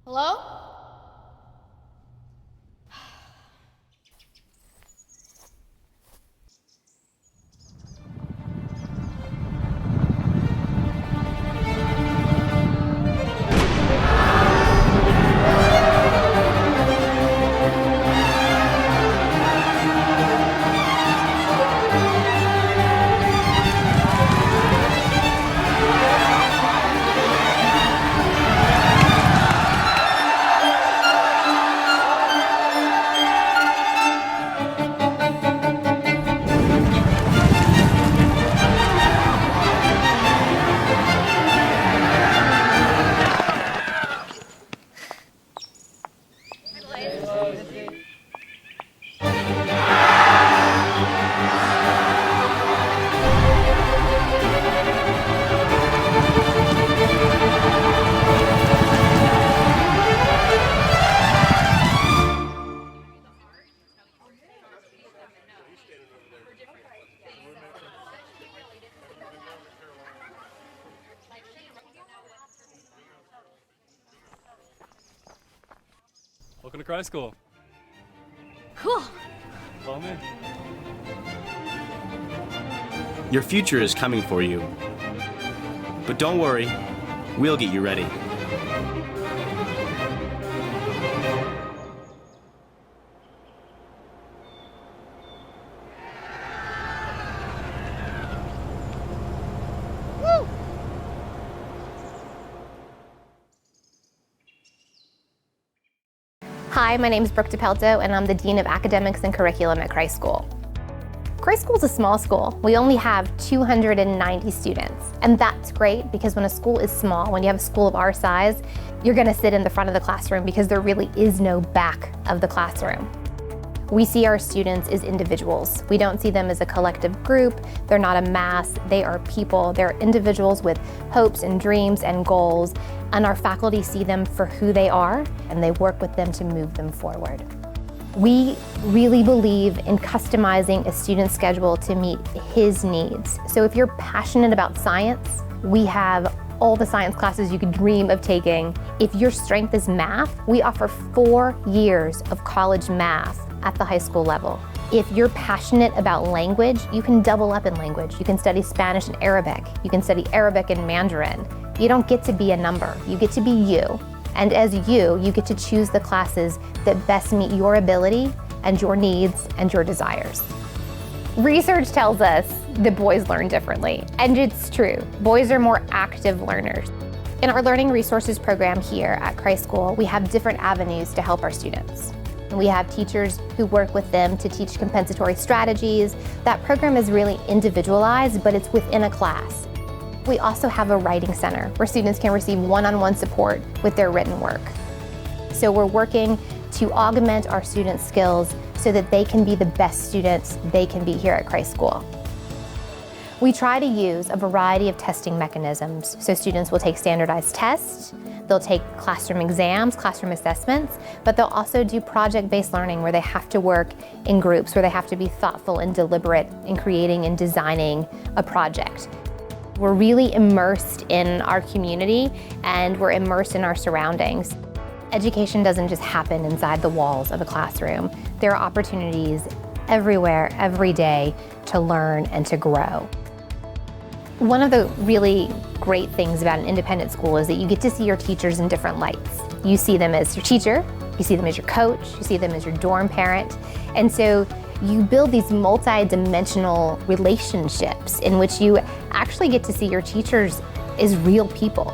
Hello? Welcome to Cry School. Cool. Follow me. Your future is coming for you. But don't worry, we'll get you ready. Woo! Hi, my name is Brooke DePelto, and I'm the Dean of Academics and Curriculum at Cry School. Cry School is a small school. We only have 290 students, and that's great because when a school is small, when you have a school of our size, you're gonna sit in the front of the classroom because there really is no back of the classroom. We see our students as individuals. We don't see them as a collective group. They're not a mass, they are people. They're individuals with hopes and dreams and goals, and our faculty see them for who they are, and they work with them to move them forward. We really believe in customizing a student's schedule to meet his needs. So if you're passionate about science, we have all the science classes you could dream of taking. If your strength is math, we offer 4 years of college math at the high school level. If you're passionate about language, you can double up in language. You can study Spanish and Arabic. You can study Arabic and Mandarin. You don't get to be a number, you get to be you. And as you get to choose the classes that best meet your ability and your needs and your desires. Research tells us that boys learn differently, and it's true. Boys are more active learners. In our Learning Resources program here at Cry School, we have different avenues to help our students. We have teachers who work with them to teach compensatory strategies. That program is really individualized, but it's within a class. We also have a writing center where students can receive one-on-one support with their written work. So we're working to augment our students' skills so that they can be the best students they can be here at Cry School. We try to use a variety of testing mechanisms. So students will take standardized tests, they'll take classroom exams, classroom assessments, but they'll also do project-based learning where they have to work in groups, where they have to be thoughtful and deliberate in creating and designing a project. We're really immersed in our community and we're immersed in our surroundings. Education doesn't just happen inside the walls of a classroom. There are opportunities everywhere, every day to learn and to grow. One of the really great things about an independent school is that you get to see your teachers in different lights. You see them as your teacher, you see them as your coach, you see them as your dorm parent, and so you build these multi-dimensional relationships in which you actually get to see your teachers as real people.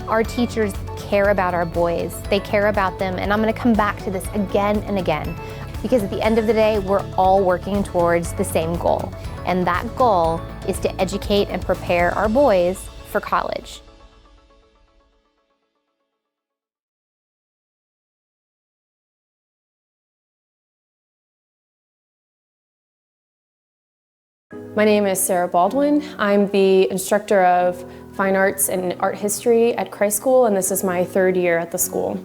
Our teachers care about our boys, they care about them, and I'm gonna come back to this again and again, because at the end of the day, we're all working towards the same goal, and that goal is to educate and prepare our boys for college. My name is Sarah Baldwin. I'm the instructor of Fine Arts and Art History at Cry School, and this is my 3rd year at the school.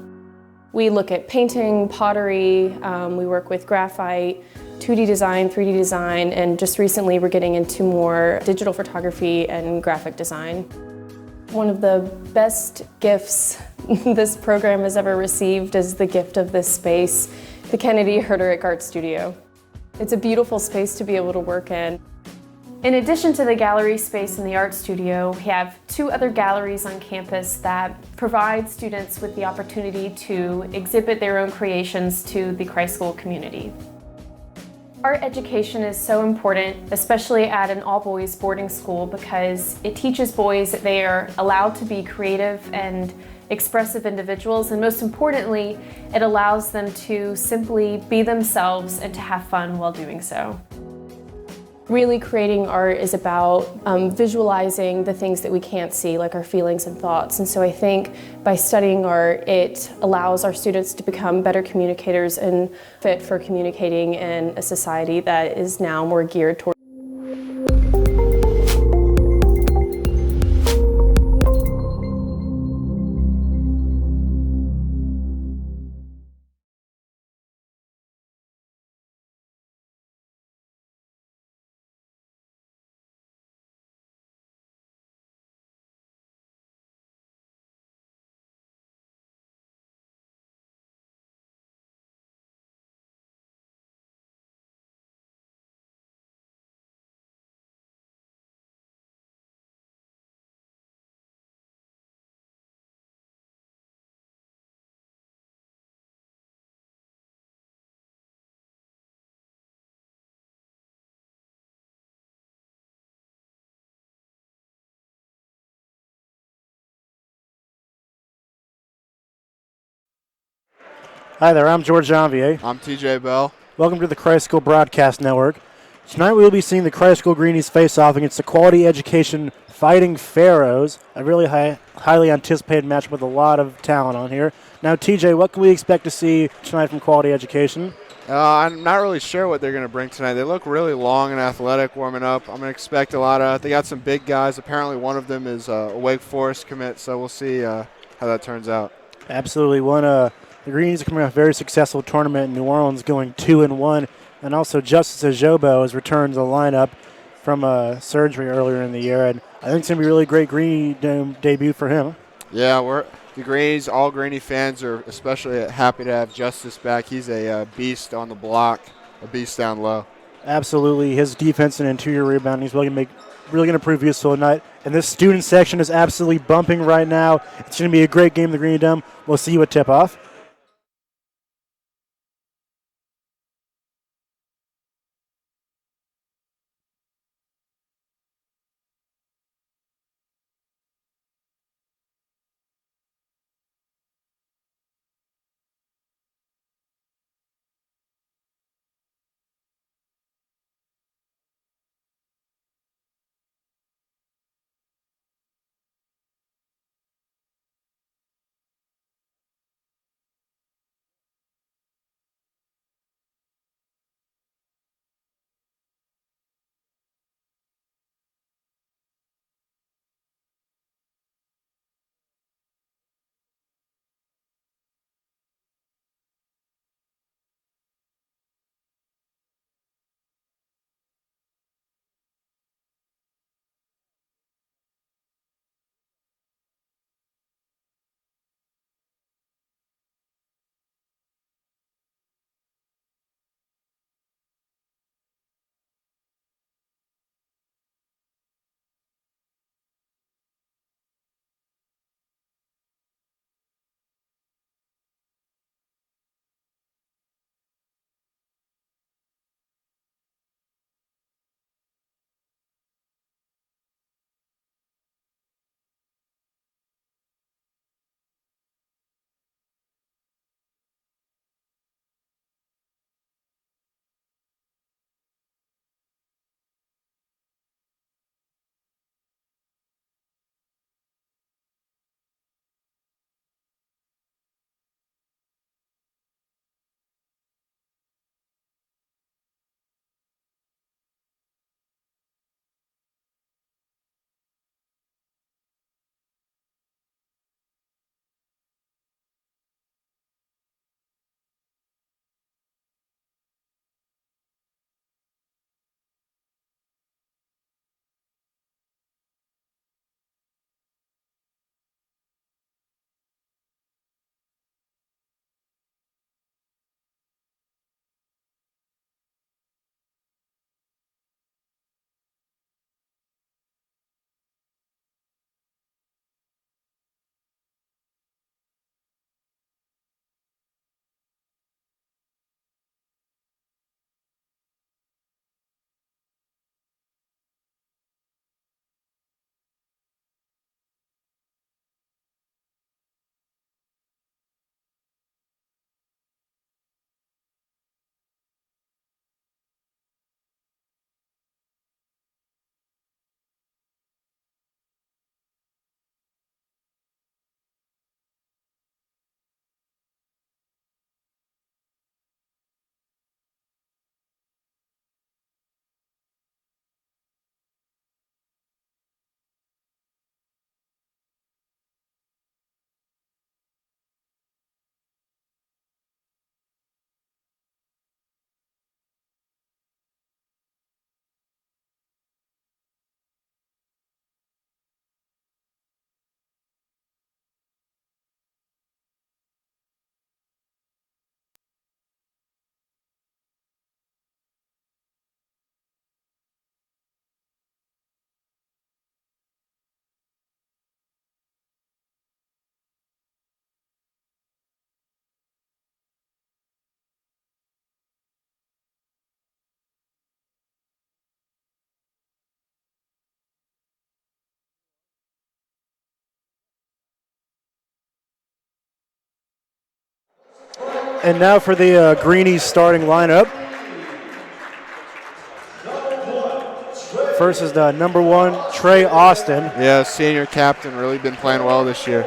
We look at painting, pottery, we work with graphite, 2D design, 3D design, and just recently we're getting into more digital photography and graphic design. One of the best gifts this program has ever received is the gift of this space, the Kennedy Herterick Art Studio. It's a beautiful space to be able to work in. In addition to the gallery space in the art studio, we have 2 other galleries on campus that provide students with the opportunity to exhibit their own creations to the Christ School community. Art education is so important, especially at an all-boys boarding school, because it teaches boys that they are allowed to be creative and expressive individuals, and most importantly, it allows them to simply be themselves and to have fun while doing so. Really, creating art is about visualizing the things that we can't see, like our feelings and thoughts. And so I think by studying art, it allows our students to become better communicators and fit for communicating in a society that is now more geared toward. Hi there, I'm George Janvier. I'm TJ Bell. Welcome to the Christ School Broadcast Network. Tonight we will be seeing the Christ School Greenies face off against the Quality Education Fighting Pharaohs, a really highly anticipated match with a lot of talent on here. Now, TJ, what can we expect to see tonight from Quality Education? I'm not really sure what they're going to bring tonight. They look really long and athletic warming up. I'm going to expect a lot of – they got some big guys. Apparently one of them is a Wake Forest commit, so we'll see how that turns out. Absolutely. The Greenies are coming off a very successful tournament in New Orleans, going 2-1, and also Justice Ajobo has returned to the lineup from surgery earlier in the year, and I think it's going to be a really great Greenie debut for him. Yeah, the Greenies, all Greenie fans are especially happy to have Justice back. He's a beast on the block, a beast down low. Absolutely. His defense and interior rebounding is really going to prove useful tonight. And this student section is absolutely bumping right now. It's going to be a great game in the Greenie Dome. We'll see you at tip-off. And now for the Greenies starting lineup. First is the number 1, Trey Austin. Yeah, senior captain, really been playing well this year.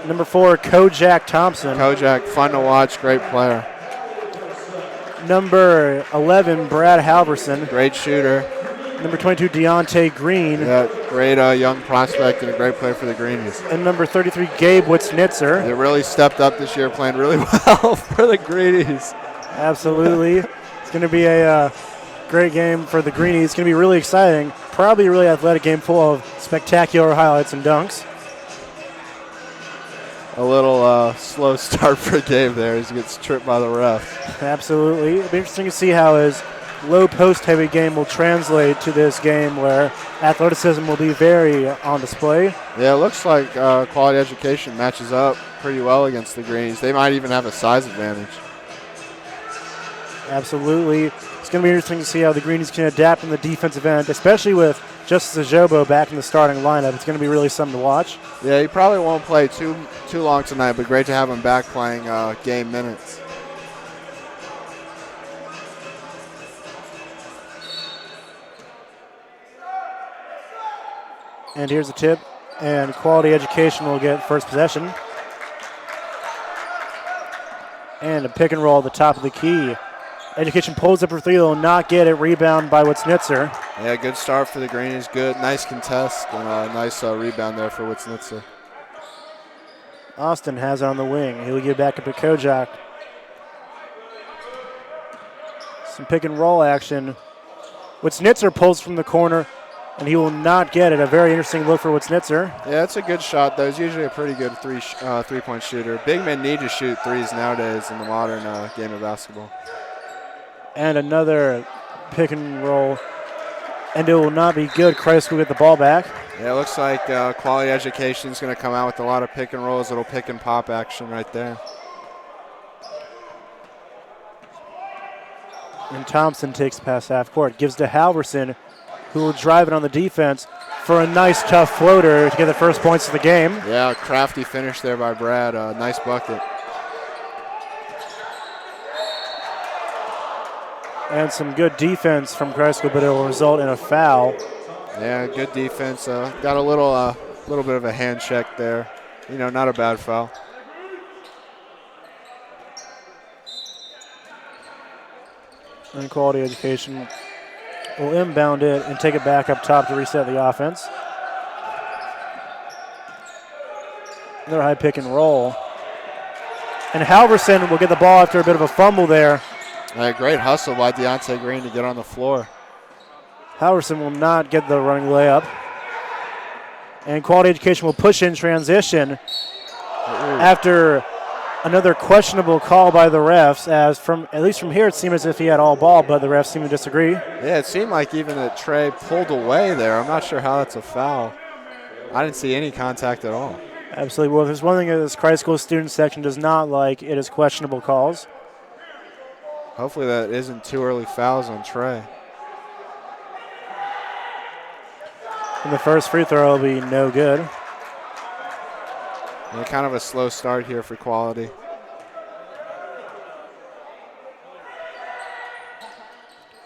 Number 4, Kojak Thompson. Kojak, fun to watch, great player. Number 11, Brad Halverson. Great shooter. Number 22, Deontay Green. Yeah, great young prospect and a great player for the Greenies. And number 33, Gabe Witznitzer. They really stepped up this year, playing really well for the Greenies. Absolutely. It's going to be a great game for the Greenies. It's going to be really exciting. Probably a really athletic game full of spectacular highlights and dunks. A little slow start for Gabe there as he gets tripped by the ref. Absolutely. It'll be interesting to see how his low post heavy game will translate to this game where athleticism will be very on display. Yeah, it looks like quality education matches up pretty well against the Greenies. They might even have a size advantage. Absolutely. It's going to be interesting to see how the Greenies can adapt in the defensive end, especially with Justice Ajobo back in the starting lineup. It's going to be really something to watch. Yeah, he probably won't play too long tonight, but great to have him back playing game minutes. And here's a tip, and quality education will get first possession. And a pick and roll at the top of the key. Education pulls up for 3, will not get it. Rebound by Witznitzer. Yeah, good start for the Greenies. Good, nice contest, and a nice rebound there for Witznitzer. Austin has it on the wing. He'll get back up to Kojak. Some pick and roll action. Witznitzer pulls from the corner, and he will not get it. A very interesting look for Witznitzer. Yeah, it's a good shot, though. He's usually a pretty good three-point shooter. Big men need to shoot threes nowadays in the modern game of basketball. And another pick and roll, and it will not be good. Christ will get the ball back. Yeah, it looks like quality education is going to come out with a lot of pick and rolls, little pick and pop action right there. And Thompson takes the pass half court, gives to Halverson, who will drive it on the defense for a nice tough floater to get the first points of the game. Yeah, crafty finish there by Brad. Nice bucket. And some good defense from Kreiskel, but it will result in a foul. Yeah, good defense. Got a little bit of a hand check there. You know, not a bad foul. And quality education will inbound it and take it back up top to reset the offense. Another high pick and roll. And Halverson will get the ball after a bit of a fumble there. Great hustle by Deontay Green to get on the floor. Halverson will not get the running layup. And quality education will push in transition after another questionable call by the refs, as at least from here it seemed as if he had all ball, but the refs seem to disagree. Yeah, it seemed like even that Trey pulled away there. I'm not sure how that's a foul. I didn't see any contact at all. Absolutely. Well, if there's one thing that this Kreiskel student section does not like, it is questionable calls. Hopefully that isn't too early fouls on Trey. And the first free throw will be no good. Yeah, kind of a slow start here for quality.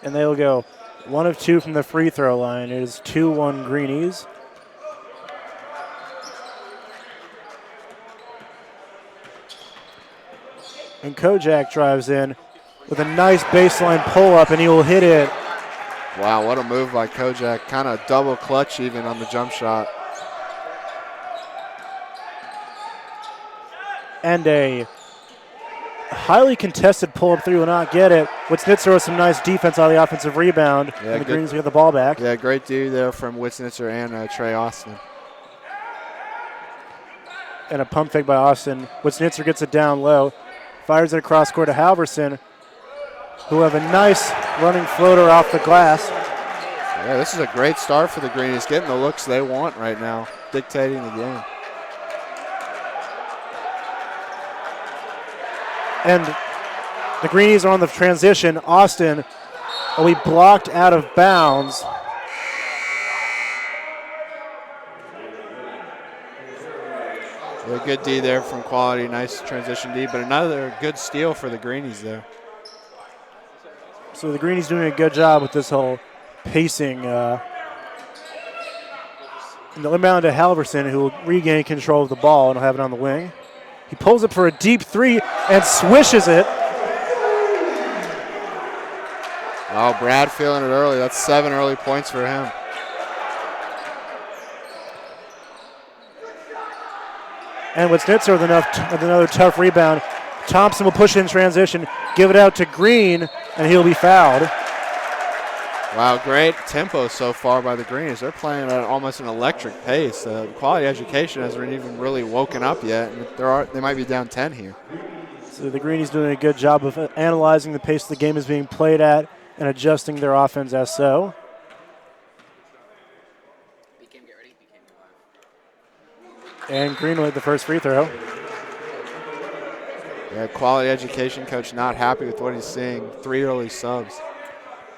And they will go 1 of 2 from the free throw line. It is 2-1 Greenies. And Kojak drives in with a nice baseline pull-up, and he will hit it. Wow, what a move by Kojak. Kind of double clutch even on the jump shot. And a highly contested pull-up three will not get it. Witznitzer with some nice defense on the offensive rebound. Yeah, and the Greens will get the ball back. Yeah, great do there from Witznitzer and Trey Austin. And a pump fake by Austin. Witznitzer gets it down low. Fires it across court to Halverson, who have a nice running floater off the glass. Yeah, this is a great start for the Greenies, getting the looks they want right now, dictating the game. And the Greenies are on the transition. Austin will be blocked out of bounds. Yeah, good D there from Quality. Nice transition D, but another good steal for the Greenies there. So the Greenies doing a good job with this whole pacing. And the inbound to Halverson, who will regain control of the ball and will have it on the wing. He pulls it for a deep three and swishes it. Oh, Brad feeling it early. That's 7 early points for him. And with Snitzer with another tough rebound, Thompson will push in transition, give it out to Green, and he'll be fouled. Wow, great tempo so far by the Greenies. They're playing at almost an electric pace. Quality Education hasn't even really woken up yet, and they might be down 10 here. So the Greenies doing a good job of analyzing the pace the game is being played at and adjusting their offense as so. And Green with the first free throw. Yeah, Quality Education coach not happy with what he's seeing. 3 early subs.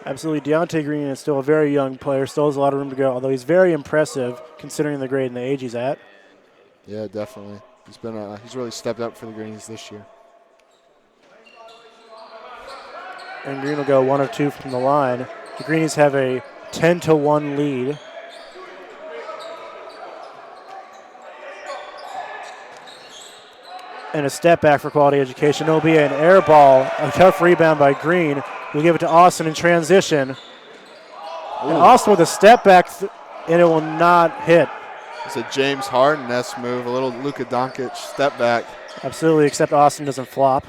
Absolutely. Deontay Green is still a very young player, still has a lot of room to go, although he's very impressive considering the grade and the age he's at. Yeah, definitely. He's really stepped up for the Greenies this year. And Green will go 1 of 2 from the line. The Greenies have a 10-1 lead. And a step back for Quality Education. It'll be an air ball, a tough rebound by Green. We'll give it to Austin in transition. And Austin with a step back, and it will not hit. It's a James Harden-esque move, a little Luka Doncic step back. Absolutely, except Austin doesn't flop.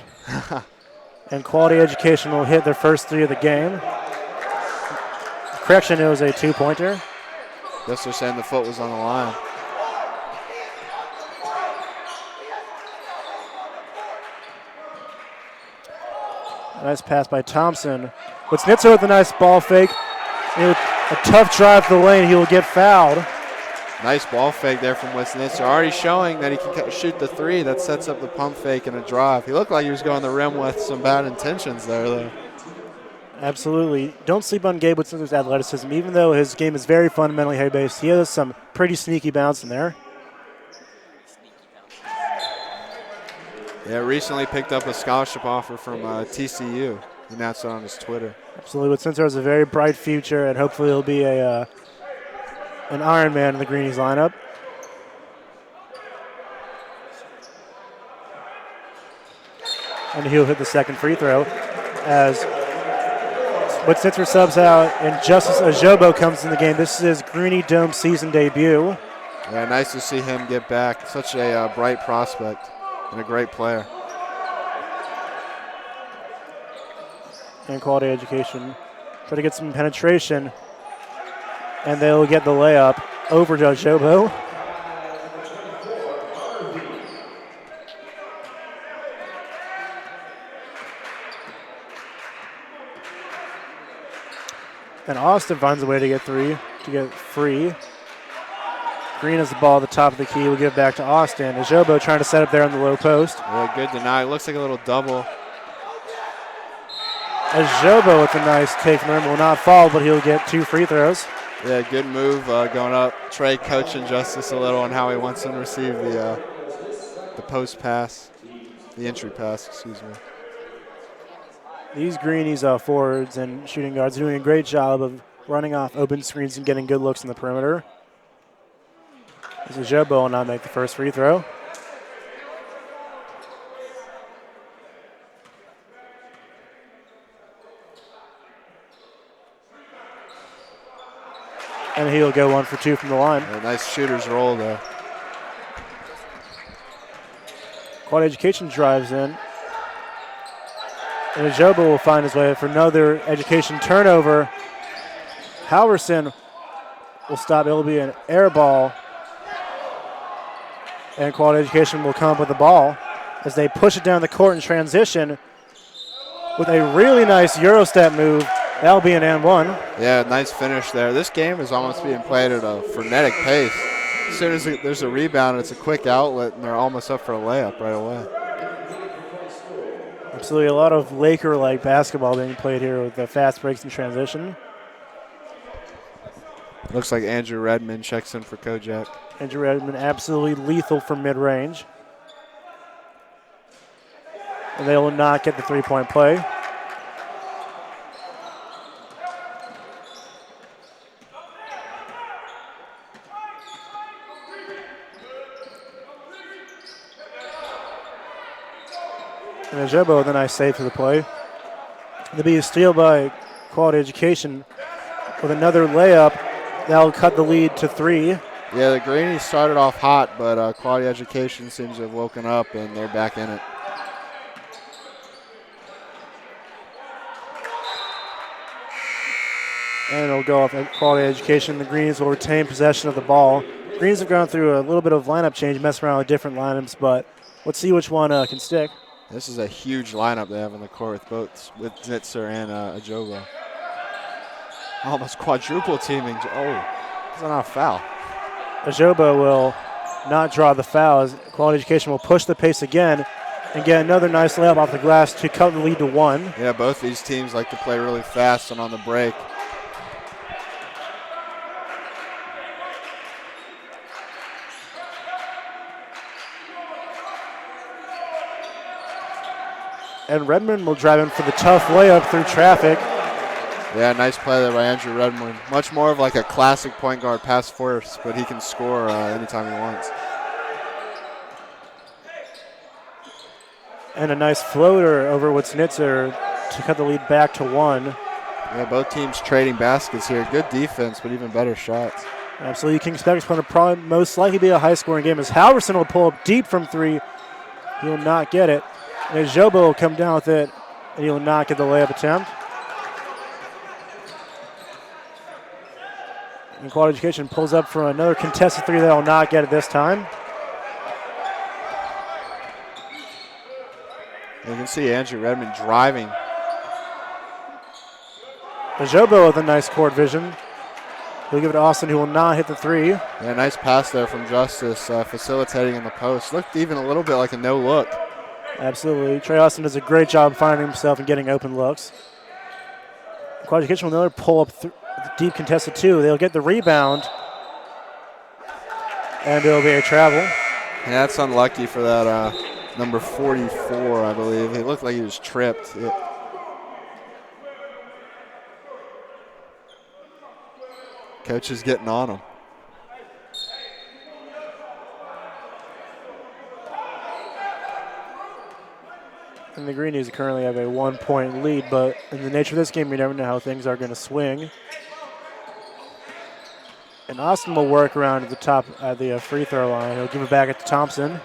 And Quality Education will hit their first 3 of the game. Correction, it was a 2-pointer. Guess they're saying the foot was on the line. Nice pass by Thompson. But Snitzer with a nice ball fake. A tough drive to the lane. He will get fouled. Nice ball fake there from Wisnitzer. Already showing that he can shoot the 3. That sets up the pump fake and a drive. He looked like he was going the rim with some bad intentions there, though. Absolutely. Don't sleep on Gabe Wisnitzer's athleticism. Even though his game is very fundamentally high-based, he has some pretty sneaky bounce in there. Yeah, recently picked up a scholarship offer from TCU. He announced it on his Twitter. Absolutely. Wisnitzer has a very bright future, and hopefully he'll be an Iron Man in the Greenies lineup. And he'll hit the second free throw as Wisnitzer subs out and Justice Ajobo comes in the game. This is his Greenie Dome season debut. Yeah, nice to see him get back. Such a bright prospect and a great player. And Quality Education try to get some penetration, and they'll get the layup over to Ajobo. And Austin finds a way to get free. Green has the ball at the top of the key. We'll give it back to Austin. Ajobo trying to set up there on the low post. Yeah, good deny. Looks like a little double. Ajobo with a nice take from him will not fall, but he'll get 2 free throws. Yeah, good move going up. Trey coaching Justice a little on how he wants him to receive the post pass, the entry pass, excuse me. These Greenies forwards and shooting guards are doing a great job of running off open screens and getting good looks in the perimeter. As Ajobo will not make the first free throw. And he'll go 1 for 2 from the line. Yeah, nice shooter's roll there. Quality Education drives in. And Ajobo will find his way for another Education turnover. Halverson will stop. It'll be an air ball. And Quality Education will come up with the ball as they push it down the court in transition with a really nice Eurostep move. That'll be an and 1. Yeah, nice finish there. This game is almost being played at a frenetic pace. As soon as there's a rebound, it's a quick outlet, and they're almost up for a layup right away. Absolutely, a lot of Laker-like basketball being played here with the fast breaks in transition. Looks like Andrew Redmond checks in for Kojak. Andrew Redmond absolutely lethal from mid-range. And they will not get the three-point play. And Ajobo with a nice save for the play. There'll be a steal by Quality Education with another layup. That'll cut the lead to 3. Yeah, the Greenies started off hot, but Quality Education seems to have woken up, and they're back in it. And it'll go off at Quality Education. The Greens will retain possession of the ball. Greens have gone through a little bit of lineup change, messing around with different lineups, but let's see which one can stick. This is a huge lineup they have in the court with Znitzer and Ajobo. Almost quadruple teaming. Oh, is that not a foul? Ajobo will not draw the foul as Quality Education will push the pace again and get another nice layup off the glass to cut the lead to 1. Yeah, both these teams like to play really fast and on the break. And Redmond will drive in for the tough layup through traffic. Yeah, nice play there by Andrew Redmond. Much more of like a classic point guard pass first, but he can score anytime he wants. And a nice floater over with Snitzer to cut the lead back to 1. Yeah, both teams trading baskets here. Good defense, but even better shots. Absolutely. King Speck's going to probably most likely be a high-scoring game as Halverson will pull up deep from 3. He will not get it. And Jobo will come down with it, and he will not get the layup attempt. And Quality Education pulls up for another contested 3 that will not get it this time. You can see Andrew Redmond driving. Jobo with a nice court vision. He'll give it to Austin, who will not hit the 3. Yeah, nice pass there from Justice, facilitating in the post. Looked even a little bit like a no-look. Absolutely. Trey Austin does a great job finding himself and getting open looks. Quality Education will another pull up deep contested 2. They'll get the rebound. And it'll be a travel. Yeah, that's unlucky for that number 44, I believe. It looked like he was tripped. Coach is getting on him. And the Greenies currently have a 1-point lead, but in the nature of this game, you never know how things are going to swing. And Austin will work around at the top at the free throw line. He'll give it back at to Thompson.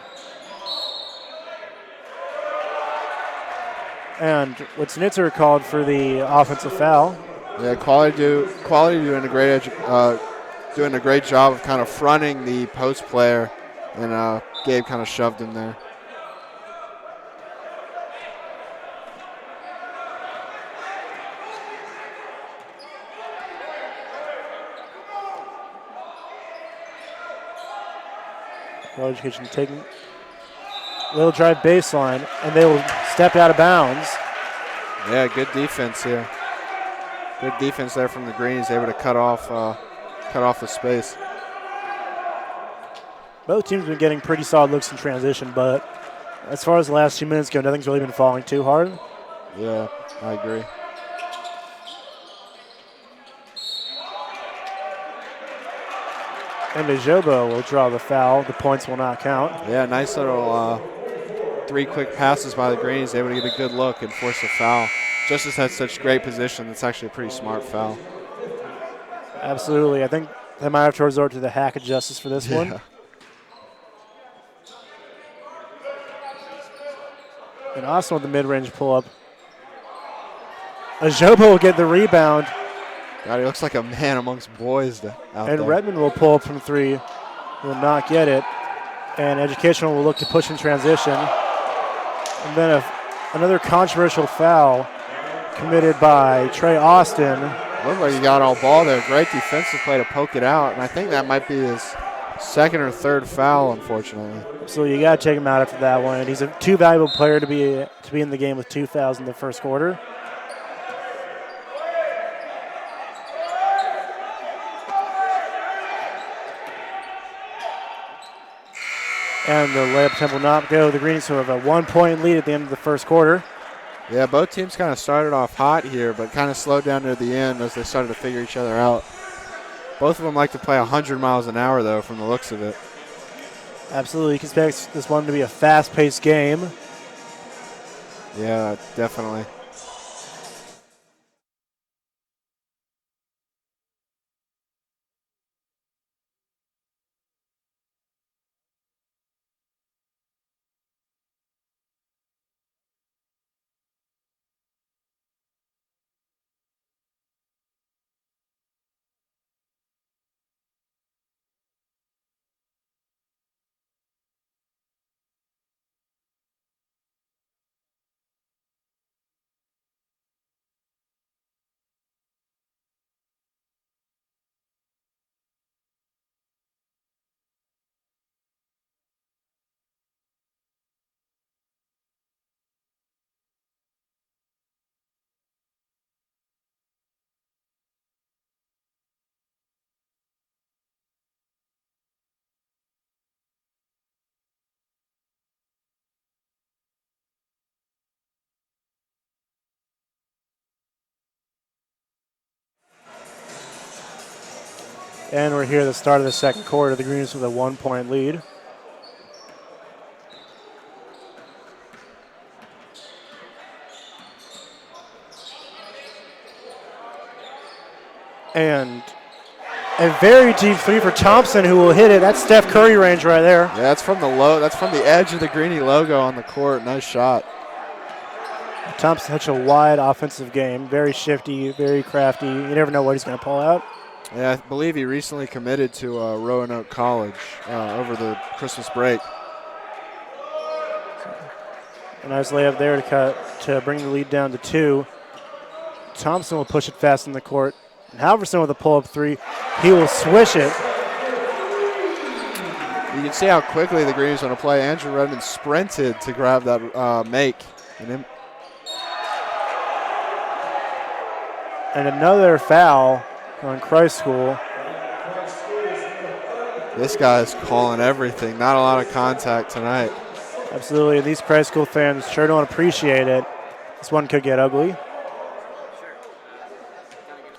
And with Snitzer called for the offensive foul. Yeah, Quality doing a great job of kind of fronting the post player, and Gabe kind of shoved him there. Quality Education taking a little drive baseline, and they will step out of bounds. Yeah, good defense here. Good defense there from the Greens, able to cut off the space. Both teams have been getting pretty solid looks in transition, but as far as the last 2 minutes go, nothing's really been falling too hard. Yeah, I agree. And Ajobo will draw the foul. The points will not count. Yeah, nice little 3 quick passes by the Greens, able to get a good look and force a foul. Justice has such great position. It's actually a pretty smart foul. Absolutely. I think they might have to resort to the hack of Justice for this one. And Austin with the mid-range pull-up. Ajobo will get the rebound. God, he looks like a man amongst boys out there. And Redmond will pull up from 3. Will not get it. And Educational will look to push in transition. And then another controversial foul committed by Trey Austin. Looks like he got all ball there. Great defensive play to poke it out. And I think that might be his second or third foul, unfortunately. So you got to take him out after that one. And he's a too valuable player to be in the game with 2 fouls in the first quarter. And the layup attempt will not go. The Greenies have a 1-point lead at the end of the first quarter. Yeah, both teams kind of started off hot here, but kind of slowed down near the end as they started to figure each other out. Both of them like to play 100 miles an hour, though, from the looks of it. Absolutely. You can expect this one to be a fast-paced game. Yeah, definitely. And we're here at the start of the second quarter. The Greenies with a 1-point lead. And a very deep three for Thompson, who will hit it. That's Steph Curry range right there. Yeah, that's from the That's from the edge of the Greenie logo on the court. Nice shot. Thompson such a wide offensive game. Very shifty, very crafty. You never know what he's going to pull out. Yeah, I believe he recently committed to Roanoke College over the Christmas break. A nice layup there to bring the lead down to 2. Thompson will push it fast in the court. And Halverson with a pull-up 3. He will swish it. You can see how quickly the Greenies want to play. Andrew Redmond sprinted to grab that make. And another foul on Christ School. This guy's calling everything. Not a lot of contact tonight. Absolutely. These Christ School fans sure don't appreciate it. This one could get ugly. I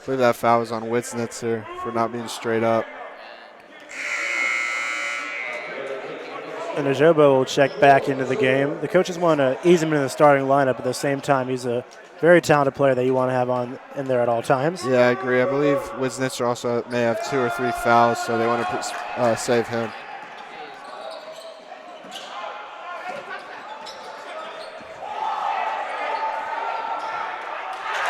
believe that foul was on Witznitzer for not being straight up. And Ajobo will check back into the game. The coaches want to ease him into the starting lineup. At the same time, he's a very talented player that you want to have in there at all times. Yeah, I agree. I believe Witznitzer also may have 2 or 3 fouls, so they want to save him.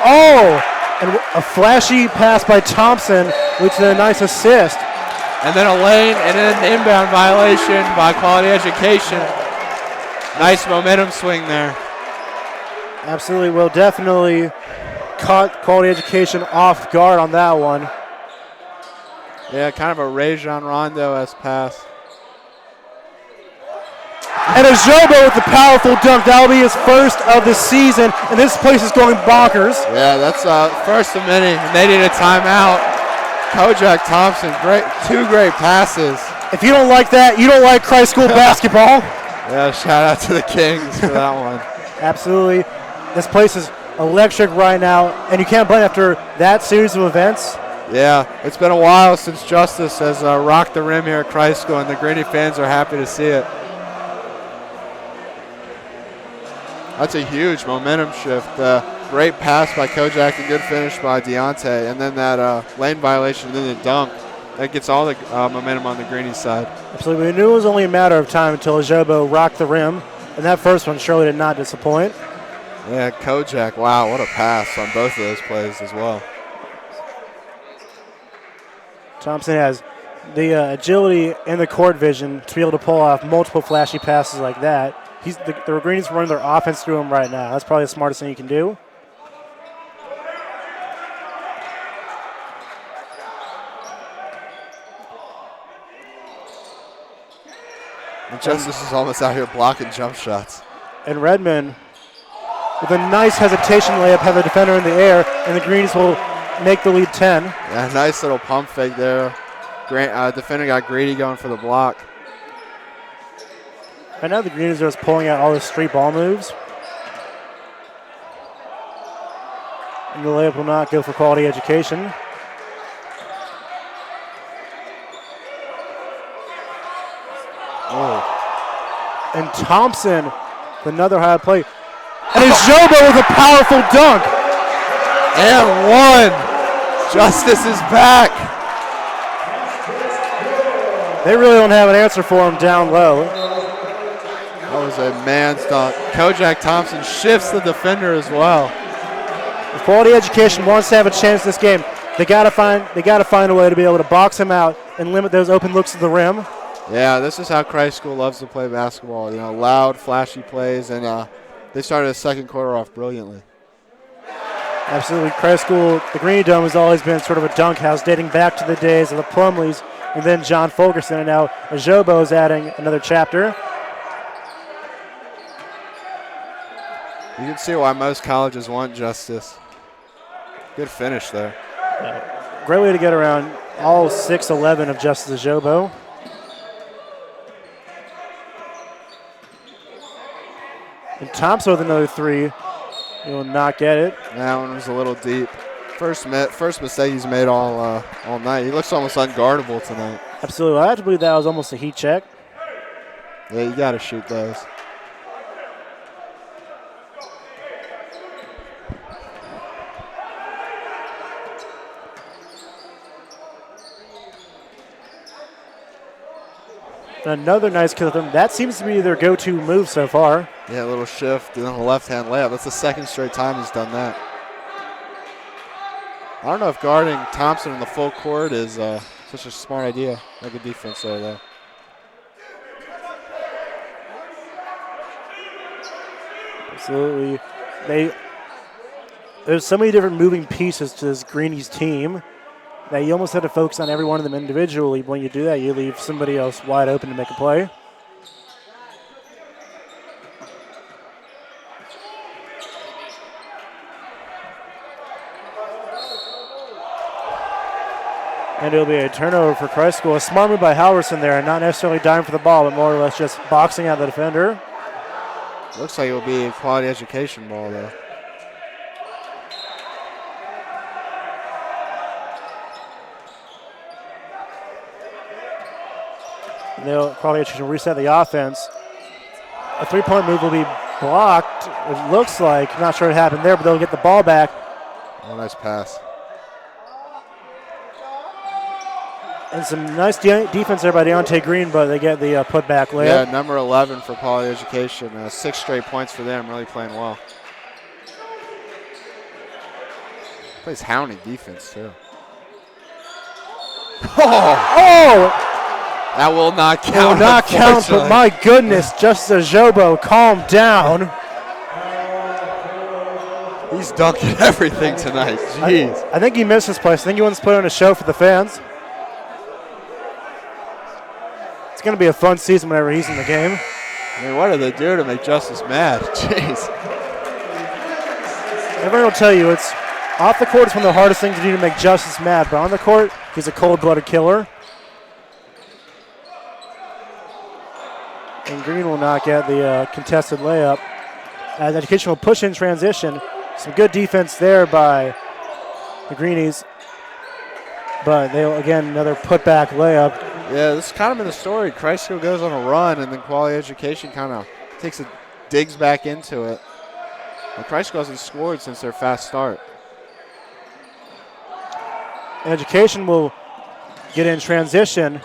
Oh! And a flashy pass by Thompson, which is a nice assist. And then a lane and then an inbound violation by Quality Education. Nice momentum swing there. Absolutely. Will definitely caught Quality Education off guard on that one. Yeah, kind of a Rajon Rondo-esque pass. And Ajobo with the powerful dunk. That'll be his first of the season, and this place is going bonkers. Yeah, that's first of many, and they need a timeout. Kojak Thompson, two great passes. If you don't like that, you don't like Christ School basketball. Yeah, shout out to the Kings for that one. Absolutely. This place is electric right now, and you can't blame after that series of events. Yeah, it's been a while since Justice has rocked the rim here at Christ School, and the Greenie fans are happy to see it. That's a huge momentum shift. Great pass by Kojak and good finish by Deontay. And then that lane violation and then the dunk. That gets all the momentum on the Greenie side. Absolutely. We knew it was only a matter of time until Ajobo rocked the rim. And that first one surely did not disappoint. Yeah, Kojak, wow, what a pass on both of those plays as well. Thompson has the agility and the court vision to be able to pull off multiple flashy passes like that. The Greenies running their offense through him right now. That's probably the smartest thing you can do. And Justice is almost out here blocking jump shots. And Redmond, with a nice hesitation layup, have the defender in the air, and the Greenies will make the lead 10. Yeah, nice little pump fake there. Defender got greedy going for the block. Right now the Greenies are just pulling out all the street ball moves. And the layup will not go for quality education. Oh. And Thompson, another high play. And it's Jobo with a powerful dunk. And one. Justice is back. They really don't have an answer for him down low. That was a man's dunk. Kojak Thompson shifts the defender as well. If quality education wants to have a chance this game, they gotta find a way to be able to box him out and limit those open looks to the rim. Yeah, this is how Christ School loves to play basketball. You know, loud, flashy plays, and they started the second quarter off brilliantly. Absolutely. Christ School, the Green Dome has always been sort of a dunk house dating back to the days of the Plumleys and then John Fulkerson, and now Ajobo is adding another chapter. You can see why most colleges want Justice. Good finish there. Great way to get around all 6'11" of Justice Ajobo. And Thompson with another three. He will not get it. That one was a little deep. First mistake he's made all night. He looks almost unguardable tonight. Absolutely. I have to believe that was almost a heat check. Yeah, you got to shoot those. Another nice kill from them. That seems to be their go-to move so far. Yeah, a little shift and then a left-hand layup. That's the second straight time he's done that. I don't know if guarding Thompson in the full court is such a smart idea. Like a defense there, though. Absolutely. There's so many different moving pieces to this Greenies team that you almost have to focus on every one of them individually. When you do that, you leave somebody else wide open to make a play. And it'll be a turnover for Christ School. A smart move by Halverson there, and not necessarily diving for the ball, but more or less just boxing out the defender. Looks like it will be a quality education ball, though. And they'll quality education reset the offense. A three-point move will be blocked, it looks like. Not sure what happened there, but they'll get the ball back. Oh, nice pass. And some nice defense there by Deontay Green, but they get the putback layup. Yeah, number 11 for quality education. 6 straight points for them, really playing well. Plays hounding defense, too. Oh! That will not count. Will not count, but my goodness, Justice Ajobo, calm down. He's dunking everything tonight. Jeez. I think he missed his place. I think he wants to put on a show for the fans. It's going to be a fun season whenever he's in the game. I mean, what do they do to make Justice mad? Jeez. Everyone will tell you it's off the court is one of the hardest things to do to make Justice mad, but on the court, he's a cold-blooded killer. And Green will not get the contested layup. As Education will push in transition. Some good defense there by the Greenies. But they'll, again, another putback layup. Yeah, this is kind of been the story. Christ School goes on a run, and then quality education kind of digs back into it. And Christ School hasn't scored since their fast start. Education will get in transition.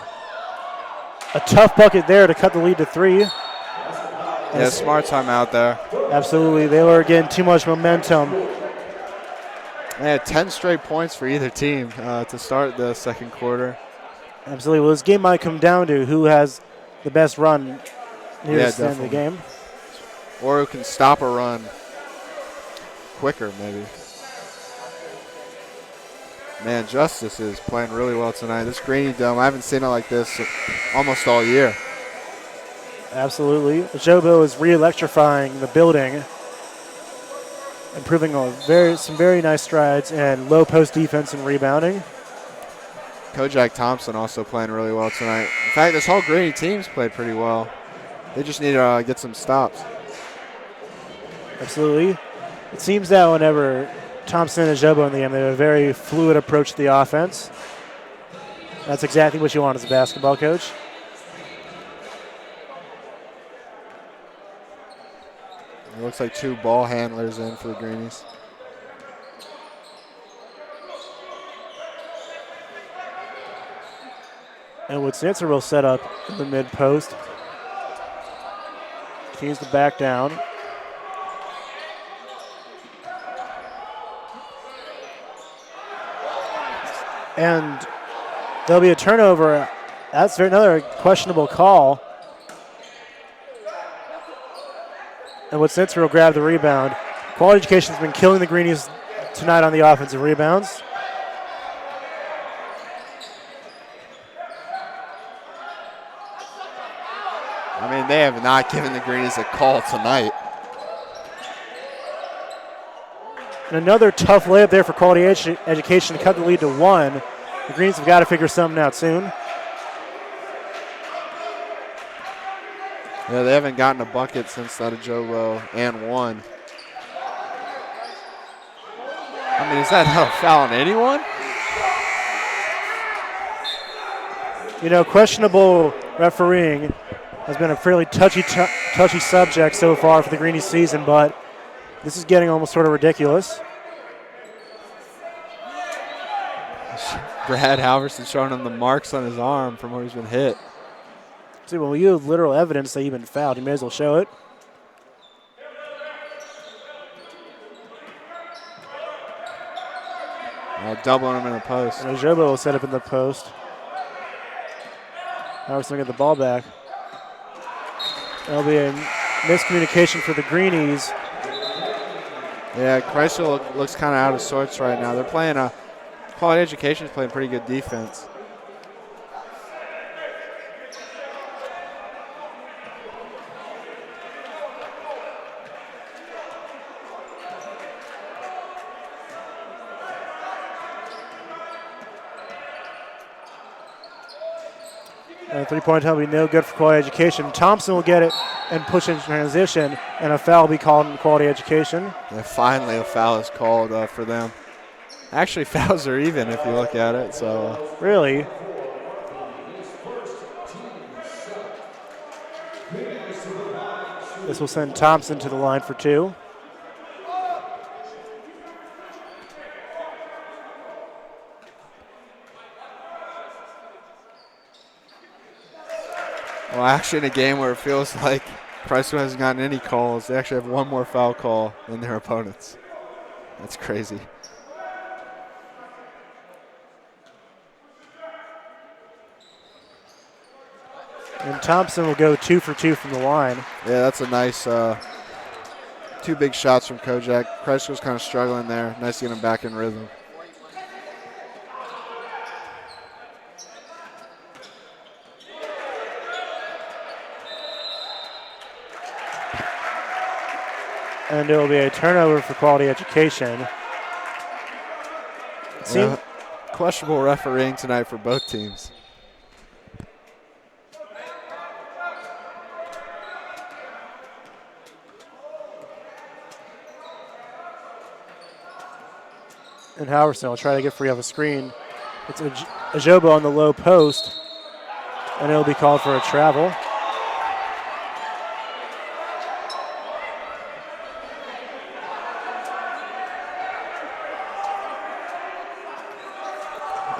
A tough bucket there to cut the lead to 3. Yeah, smart timeout there. Absolutely. They were getting too much momentum. They had 10 straight points for either team to start the second quarter. Absolutely. Well, this game might come down to who has the best run near the end of the game. Or who can stop a run quicker, maybe. Man, Justice is playing really well tonight. This Greenie Dome, I haven't seen it like this almost all year. Absolutely. Jobo is re-electrifying the building, improving on some very nice strides and low post defense and rebounding. Kojak Thompson also playing really well tonight. In fact, this whole Greenie team's played pretty well. They just need to get some stops. Absolutely. It seems that whenever Thompson and Jobo in the game, they have a very fluid approach to the offense. That's exactly what you want as a basketball coach. It looks like 2 ball handlers in for the Greenies. And Woodsanswer will set up in the mid post. Keys to back down. And there'll be a turnover. That's another questionable call. And Woodsanswer will grab the rebound. Quality Education has been killing the Greenies tonight on the offensive rebounds. I mean, they have not given the Greenies a call tonight. And another tough layup there for Quality Education to cut the lead to 1. The Greens have got to figure something out soon. Yeah, they haven't gotten a bucket since that of Jobo and 1. I mean, is that not a foul on anyone? You know, questionable refereeing has been a fairly touchy subject so far for the Greenies season, but this is getting almost sort of ridiculous. Brad Halverson showing him the marks on his arm from where he's been hit. See, well, you have literal evidence that you've been fouled. You may as well show it. Doubling him in the post. And Ojobo will set up in the post. Halverson will get the ball back. There'll be a miscommunication for the Greenies. Yeah, Chrysler looks kind of out of sorts right now. They're playing Quality Education is playing pretty good defense. And a three-point will be no good for Quality Education. Thompson will get it and push in transition, and a foul will be called in Quality Education. And finally, a foul is called for them. Actually, fouls are even if you look at it. So really, this will send Thompson to the line for 2. Well, actually, in a game where it feels like Chrysler hasn't gotten any calls, they actually have one more foul call than their opponents. That's crazy. And Thompson will go 2 for 2 from the line. Yeah, that's a nice 2 big shots from Kojak. Chrysler's kind of struggling there. Nice to get him back in rhythm. And it will be a turnover for Quality Education. Questionable refereeing tonight for both teams. And Halverson will try to get free off a screen. It's Ojobo on the low post, and it'll be called for a travel.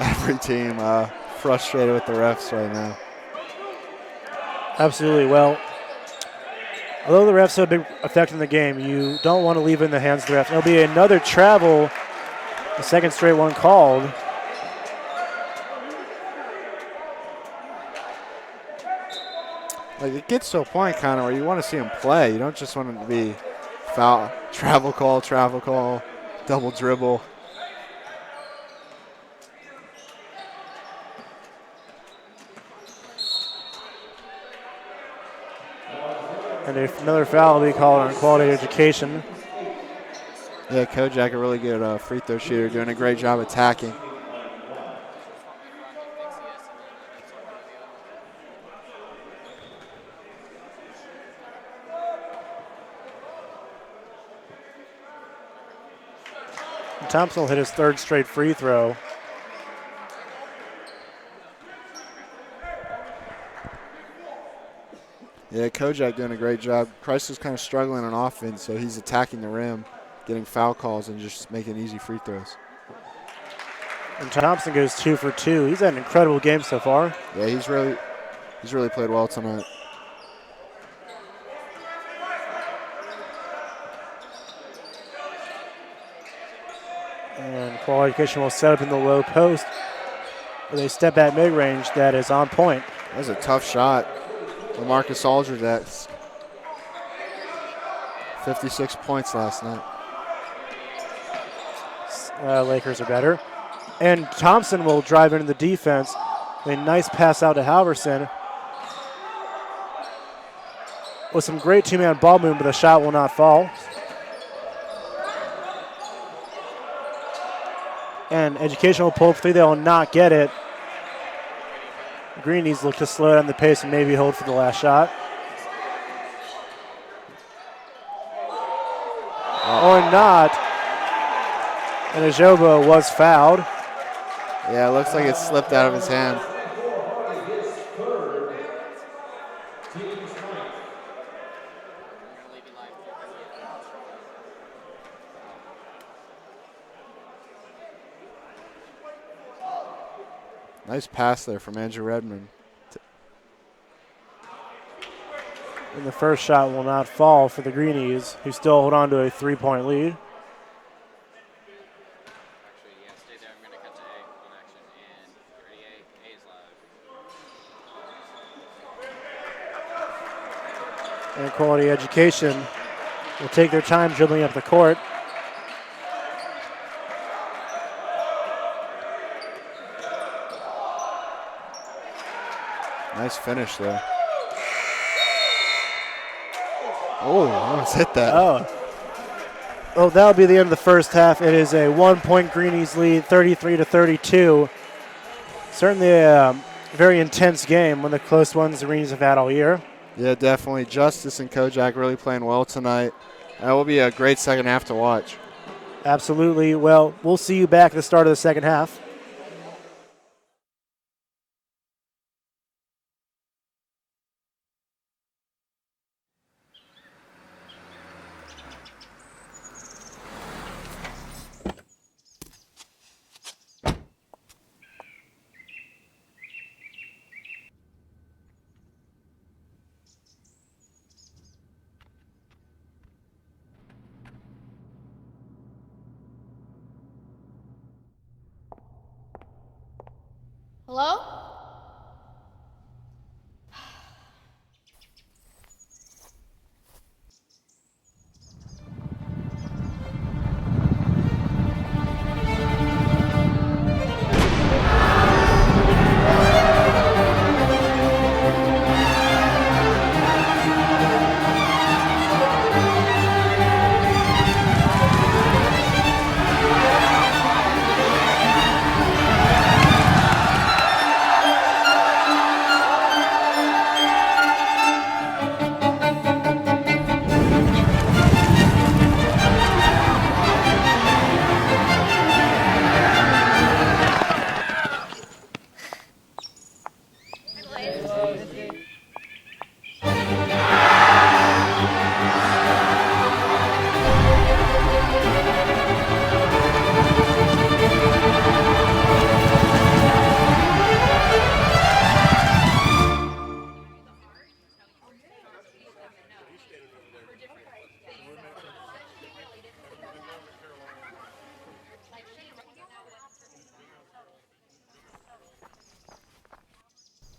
Every team frustrated with the refs right now. Absolutely. Well, although the refs have been affecting the game, you don't want to leave it in the hands of the refs. There'll be another travel, the second straight one called. Like, it gets to a point kind of where you want to see him play. You don't just want him to be foul, travel call, double dribble. And another foul will be called on Quality Education. Yeah, Kojak, a really good free throw shooter, doing a great job attacking. And Thompson will hit his third straight free throw. Yeah, Kojak doing a great job. Christ is kind of struggling on offense, so he's attacking the rim, getting foul calls, and just making easy free throws. And Thompson goes 2 for 2. He's had an incredible game so far. Yeah, he's really played well tonight. And Quality Education will set up in the low post with a step back mid-range that is on point. That was a tough shot. LaMarcus Aldridge, that's 56 points last night. Lakers are better. And Thompson will drive into the defense. A nice pass out to Halverson. With some great two-man ball movement, but the shot will not fall. And Education will pull up 3. They will not get it. Greenies look to slow down the pace and maybe hold for the last shot. Or not. And Ajoba was fouled. Yeah, it looks like it slipped out of his hand. Nice pass there from Andrew Redmond. And the first shot will not fall for the Greenies, who still hold on to a 3-point lead. And Quality Education will take their time dribbling up the court. Nice finish there. Oh, I almost hit that. Oh, that'll be the end of the first half. It is a 1-point Greenies lead, 33-32. Certainly a very intense game, one of the close ones the Greenies have had all year. Yeah, definitely. Justice and Kojak really playing well tonight. That will be a great second half to watch. Absolutely. Well, we'll see you back at the start of the second half. Hello?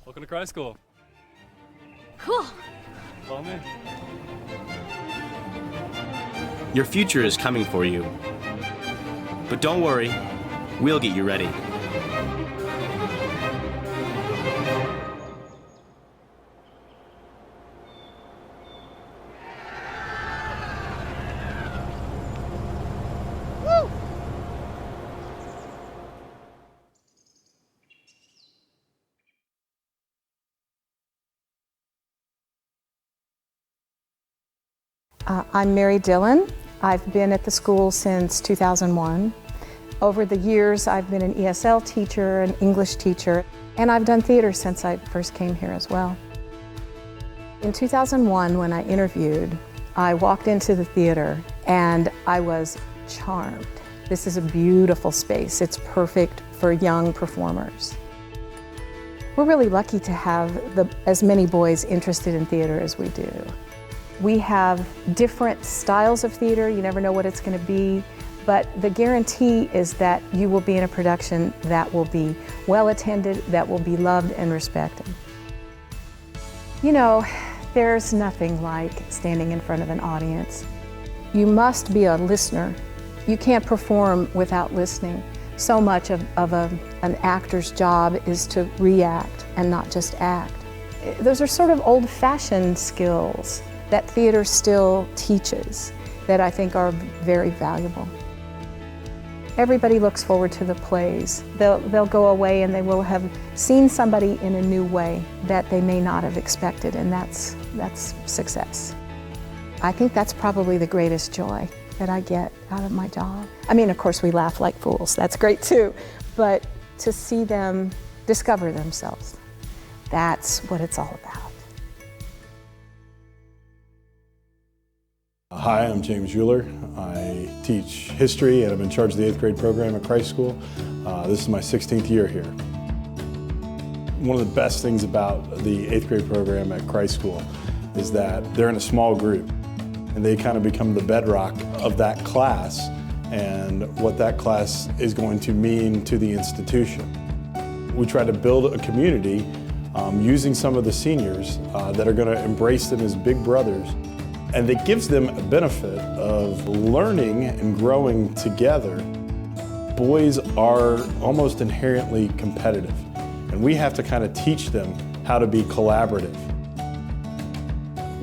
Welcome to Cry School. Cool. Follow me. Your future is coming for you. But don't worry, we'll get you ready. I'm Mary Dillon. I've been at the school since 2001. Over the years, I've been an ESL teacher, an English teacher, and I've done theater since I first came here as well. In 2001, when I interviewed, I walked into the theater and I was charmed. This is a beautiful space. It's perfect for young performers. We're really lucky to have as many boys interested in theater as we do. We have different styles of theater. You never know what it's going to be, but the guarantee is that you will be in a production that will be well attended, that will be loved and respected. You know, there's nothing like standing in front of an audience. You must be a listener. You can't perform without listening. So much of an actor's job is to react and not just act. Those are sort of old-fashioned skills that theater still teaches that I think are very valuable. Everybody looks forward to the plays. They'll go away and they will have seen somebody in a new way that they may not have expected, and that's success. I think that's probably the greatest joy that I get out of my job. I mean, of course, we laugh like fools. That's great too. But to see them discover themselves, that's what it's all about. Hi, I'm James Euler. I teach history and I'm in charge of the 8th grade program at Christ School. This is my 16th year here. One of the best things about the 8th grade program at Christ School is that they're in a small group and they kind of become the bedrock of that class and what that class is going to mean to the institution. We try to build a community using some of the seniors that are going to embrace them as big brothers. And it gives them a benefit of learning and growing together. Boys are almost inherently competitive, and we have to kind of teach them how to be collaborative.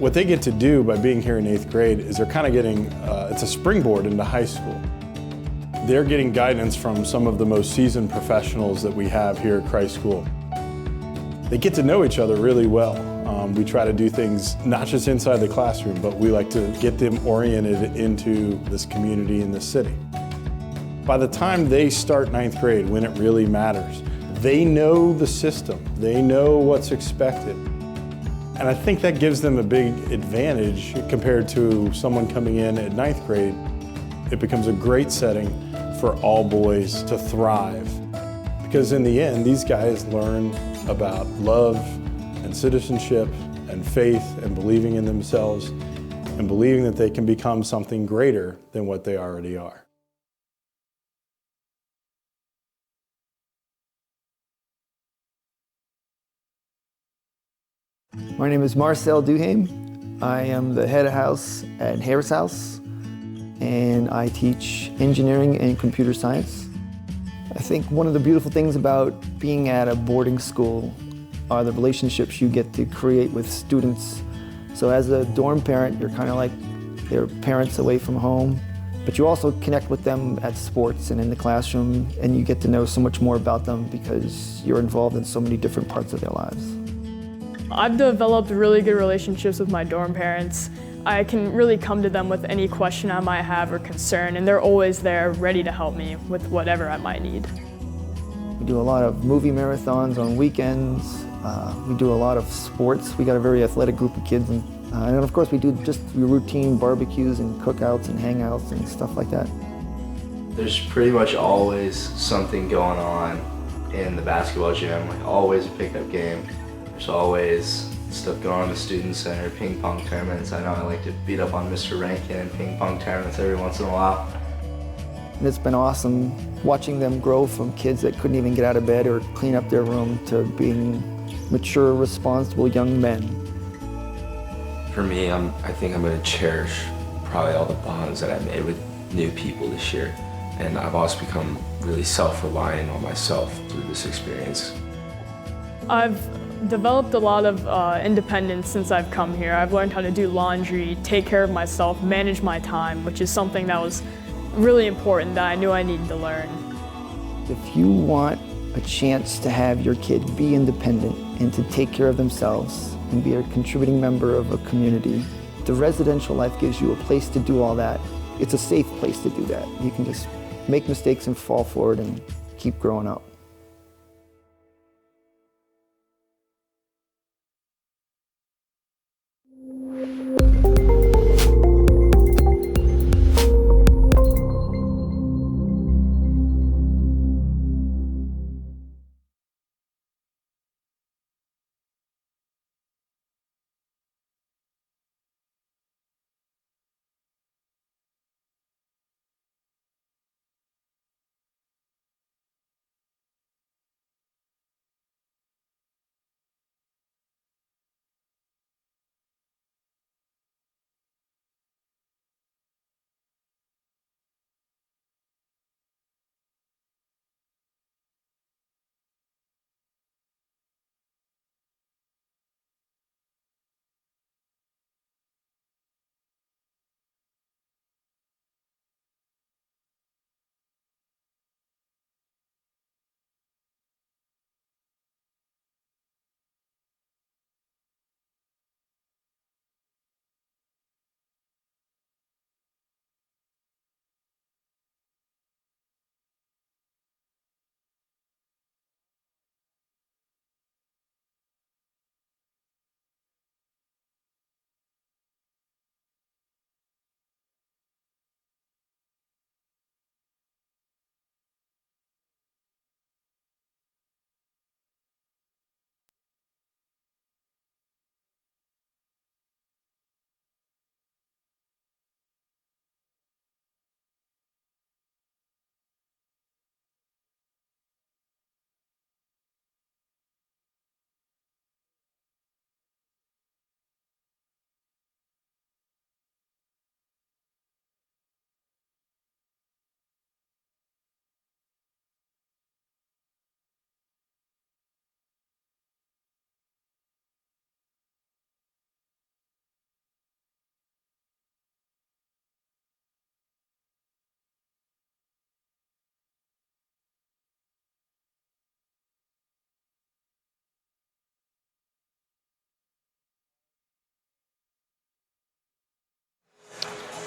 What they get to do by being here in 8th grade is they're kind of getting, it's a springboard into high school. They're getting guidance from some of the most seasoned professionals that we have here at Christ School. They get to know each other really well. We try to do things not just inside the classroom, but we like to get them oriented into this community and this city. By the time they start 9th grade, when it really matters, they know the system, they know what's expected. And I think that gives them a big advantage compared to someone coming in at 9th grade. It becomes a great setting for all boys to thrive. Because in the end, these guys learn about love and citizenship and faith and believing in themselves and believing that they can become something greater than what they already are. My name is Marcel Duhame. I am the head of house at Harris House, and I teach engineering and computer science. I think one of the beautiful things about being at a boarding school are the relationships you get to create with students. So as a dorm parent, you're kind of like their parents away from home, but you also connect with them at sports and in the classroom, and you get to know so much more about them because you're involved in so many different parts of their lives. I've developed really good relationships with my dorm parents. I can really come to them with any question I might have or concern, and they're always there ready to help me with whatever I might need. We do a lot of movie marathons on weekends. We do a lot of sports. We got a very athletic group of kids, and of course we do just routine barbecues and cookouts and hangouts and stuff like that. There's pretty much always something going on in the basketball gym, like always a pickup game. There's always stuff going on in the student center, ping pong tournaments. I know I like to beat up on Mr. Rankin in ping pong tournaments every once in a while. And it's been awesome watching them grow from kids that couldn't even get out of bed or clean up their room to being mature, responsible young men. For me, I think I'm going to cherish probably all the bonds that I made with new people this year. And I've also become really self-reliant on myself through this experience. I've developed a lot of independence since I've come here. I've learned how to do laundry, take care of myself, manage my time, which is something that was really important that I knew I needed to learn. If you want a chance to have your kid be independent and to take care of themselves and be a contributing member of a community, the residential life gives you a place to do all that. It's a safe place to do that. You can just make mistakes and fall forward and keep growing up.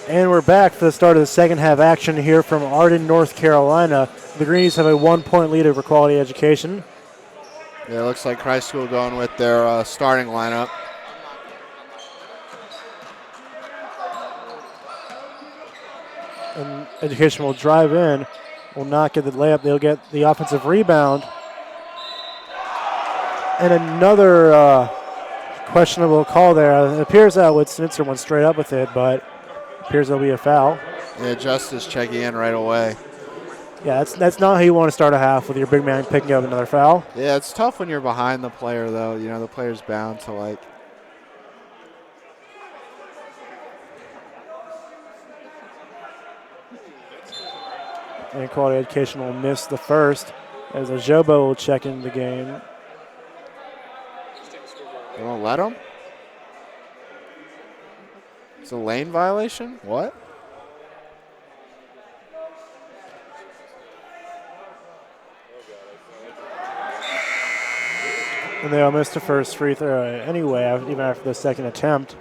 And we're back for the start of the second half action here from Arden, North Carolina. The Greenies have a 1-point lead over Quality Education. Yeah, it looks like Christ School going with their starting lineup. And Education will drive in, will not get the layup. They'll get the offensive rebound. And another questionable call there. It appears that Snitzer went straight up with it, but appears there'll be a foul. Yeah, Justice checking in right away. Yeah, that's not how you want to start a half with your big man picking up another foul. Yeah, it's tough when you're behind the player, though. You know, the player's bound to, like... And Quality Education will miss the first as Ajobo will check in the game. They won't let him? It's a lane violation? What? And they'll miss the first free throw anyway, even after the second attempt.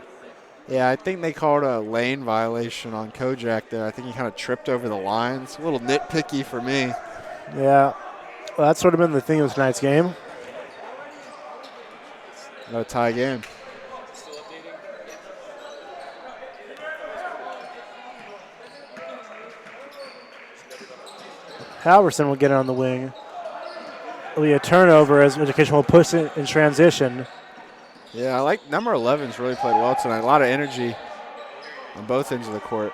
Yeah, I think they called a lane violation on Kojak there. I think he kind of tripped over the line. It's a little nitpicky for me. Yeah, well, that's sort of been the thing of tonight's game. No tie game. Halverson will get it on the wing. It'll be a turnover as Education will push it in transition. Yeah, I like number 11's really played well tonight. A lot of energy on both ends of the court.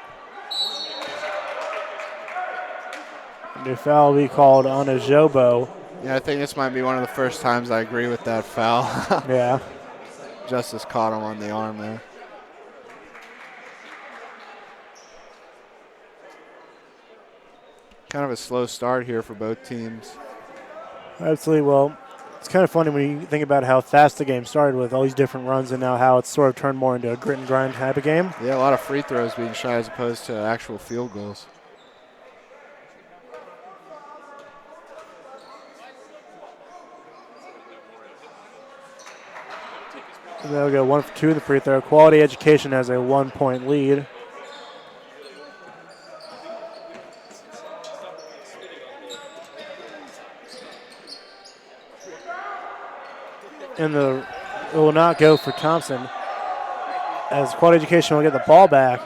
The foul will be called on Ajobo. Yeah, I think this might be one of the first times I agree with that foul. Yeah. Justice caught him on the arm there. Kind of a slow start here for both teams. Absolutely. Well, it's kind of funny when you think about how fast the game started with all these different runs and now how it's sort of turned more into a grit and grind type of game. Yeah, a lot of free throws being shot as opposed to actual field goals. And they'll go 1 for 2 in the free throw. Quality Education has a 1-point lead. And it will not go for Thompson, as Quality Education will get the ball back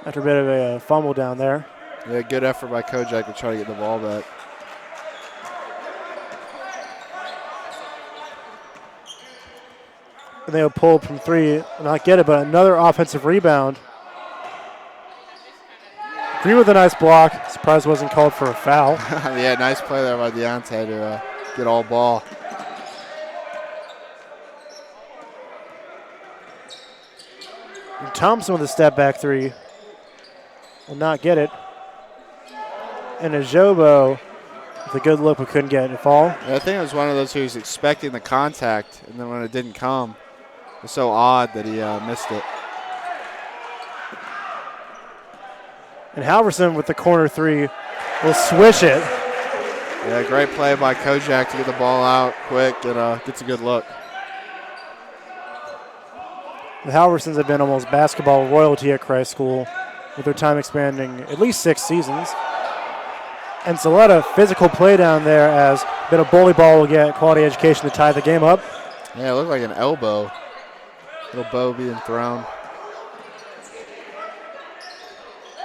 after a bit of a fumble down there. Yeah, good effort by Kojak to try to get the ball back. And they'll pull from three, not get it, but another offensive rebound. Green with a nice block. Surprised wasn't called for a foul. Yeah, nice play there by Deontay to get all ball. And Thompson with a step back three. Will not get it. And Ajobo with a good look but couldn't get it to fall. Yeah, I think it was one of those who was expecting the contact, and then when it didn't come, it was so odd that he missed it. And Halverson with the corner three will swish it. Yeah, great play by Kojak to get the ball out quick and gets a good look. The Halversons have been almost basketball royalty at Christ School, with their time expanding at least 6 seasons. And it's a lot of physical play down there, as a bit of bully ball will get Quality Education to tie the game up. Yeah, it looked like an elbow. Little bow being thrown.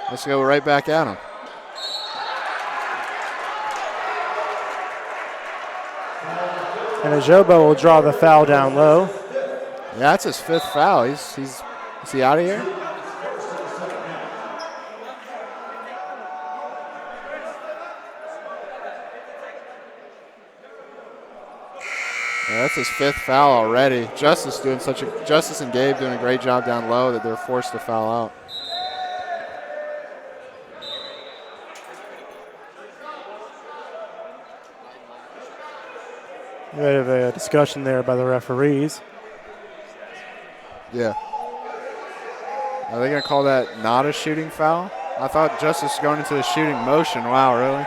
Let's go right back at him. And Ajobo will draw the foul down low. Yeah, that's his 5th foul. Is he out of here? Yeah, that's his 5th foul already. Justice and Gabe doing a great job down low that they're forced to foul out. A bit of a discussion there by the referees. Yeah. Are they going to call that not a shooting foul? I thought Justice was going into the shooting motion. Wow, really?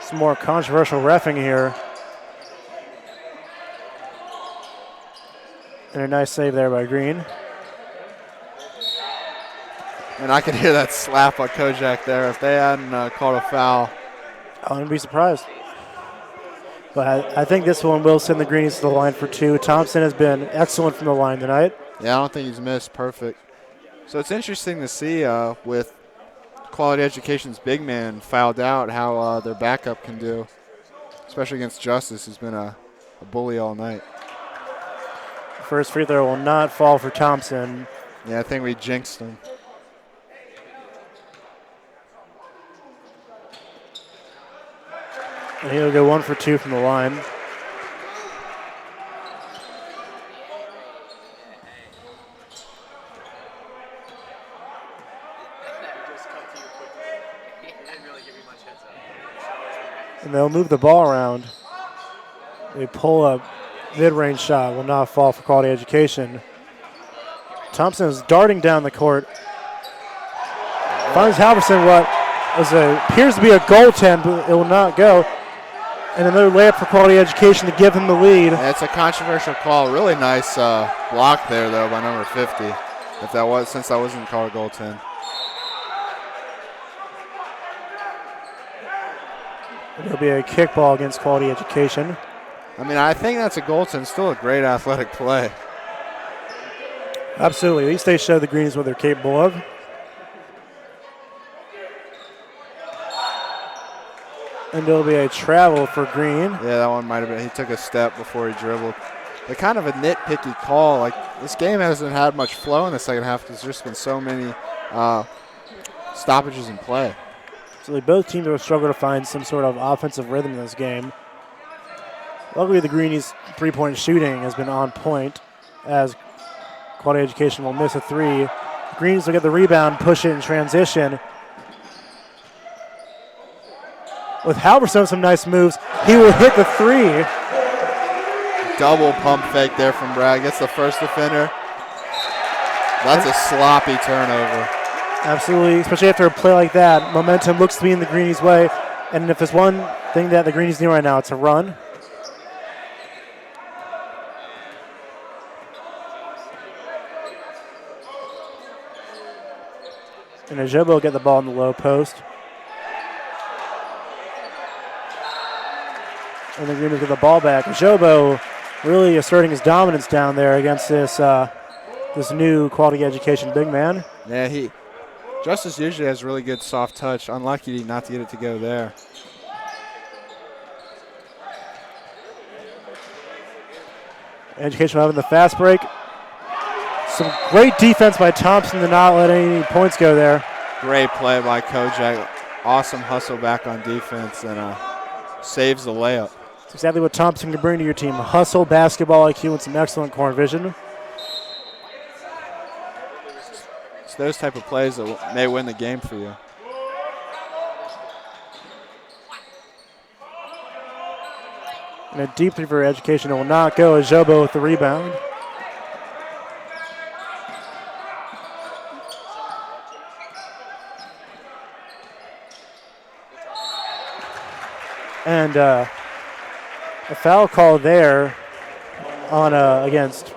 Some more controversial reffing here. And a nice save there by Green. And I could hear that slap on Kojak there. If they hadn't called a foul, I wouldn't be surprised. But I think this one will send the Greenies to the line for 2. Thompson has been excellent from the line tonight. Yeah, I don't think he's missed. Perfect. So it's interesting to see with Quality Education's big man fouled out how their backup can do, especially against Justice, who's been a bully all night. First free throw will not fall for Thompson. Yeah, I think we jinxed him. And he'll go 1 for 2 from the line. And they'll move the ball around. They pull up mid-range shot, will not fall for Quality Education. Thompson is darting down the court. Finds Halverson what appears to be a goaltend, but it will not go. And another layup for Quality Education to give him the lead. That's a controversial call. Really nice block there, though, by number 50. Since that wasn't called a goaltend. It'll be a kickball against Quality Education. I mean, I think that's a goaltend. Still a great athletic play. Absolutely. At least they show the Greens what they're capable of. And it'll be a travel for Green. Yeah, that one might have been. He took a step before he dribbled. But kind of a nitpicky call. Like, this game hasn't had much flow in the second half because there's just been so many stoppages in play. So both teams have struggled to find some sort of offensive rhythm in this game. Luckily, the Greenies' three-point shooting has been on point, as Quality Education will miss a 3. The Greenies will get the rebound, push it in transition. With Halverson, some nice moves. He will hit the 3. Double pump fake there from Brad. Gets the first defender. That's a sloppy turnover. Absolutely, especially after a play like that. Momentum looks to be in the Greenies' way. And if there's one thing that the Greenies need right now, it's a run. And Ajobo will get the ball in the low post. And the Greenies get the ball back. Jobo really asserting his dominance down there against this new quality education big man. Yeah, Justice usually has really good soft touch. Unlucky not to get it to go there. Education having the fast break. Some great defense by Thompson to not let any points go there. Great play by Kojak. Awesome hustle back on defense and saves the layup. That's exactly what Thompson can bring to your team. Hustle, basketball IQ, and some excellent corner vision. It's those type of plays that may win the game for you. And a deep three for Education will not go as Jobo with the rebound. And a foul call there on against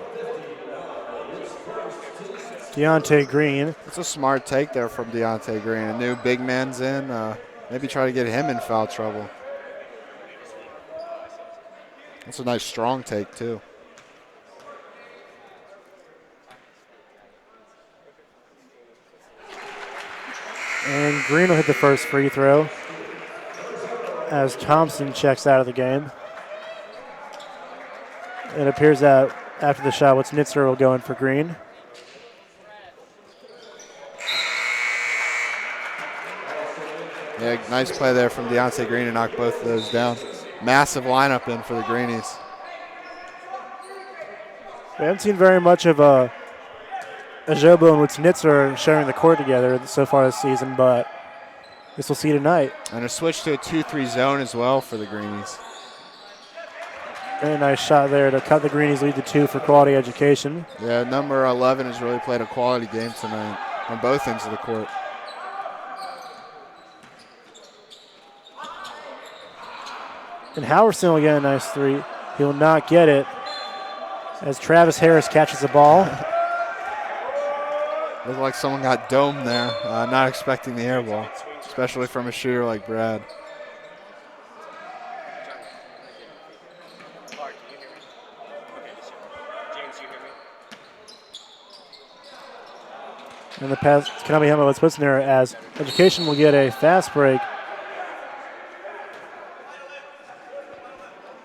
Deontay Green. It's a smart take there from Deontay Green. A new big man's in. Maybe try to get him in foul trouble. That's a nice strong take too. And Green will hit the first free throw as Thompson checks out of the game. It appears that after the shot, Snitzer will go in for Green. Yeah, nice play there from Deontay Green to knock both of those down. Massive lineup in for the Greenies. We haven't seen very much of Jobo and Snitzer sharing the court together so far this season, but this we'll see tonight. And a switch to a 2-3 zone as well for the Greenies. Very nice shot there to cut the Greenies lead to 2 for quality education. Yeah, number 11 has really played a quality game tonight on both ends of the court. And Howerson will get a nice 3. He will not get it as Travis Harris catches the ball. Looked like someone got domed there, not expecting the air ball, especially from a shooter like Brad. And the pass cannot be handled by Spitzner as Education will get a fast break.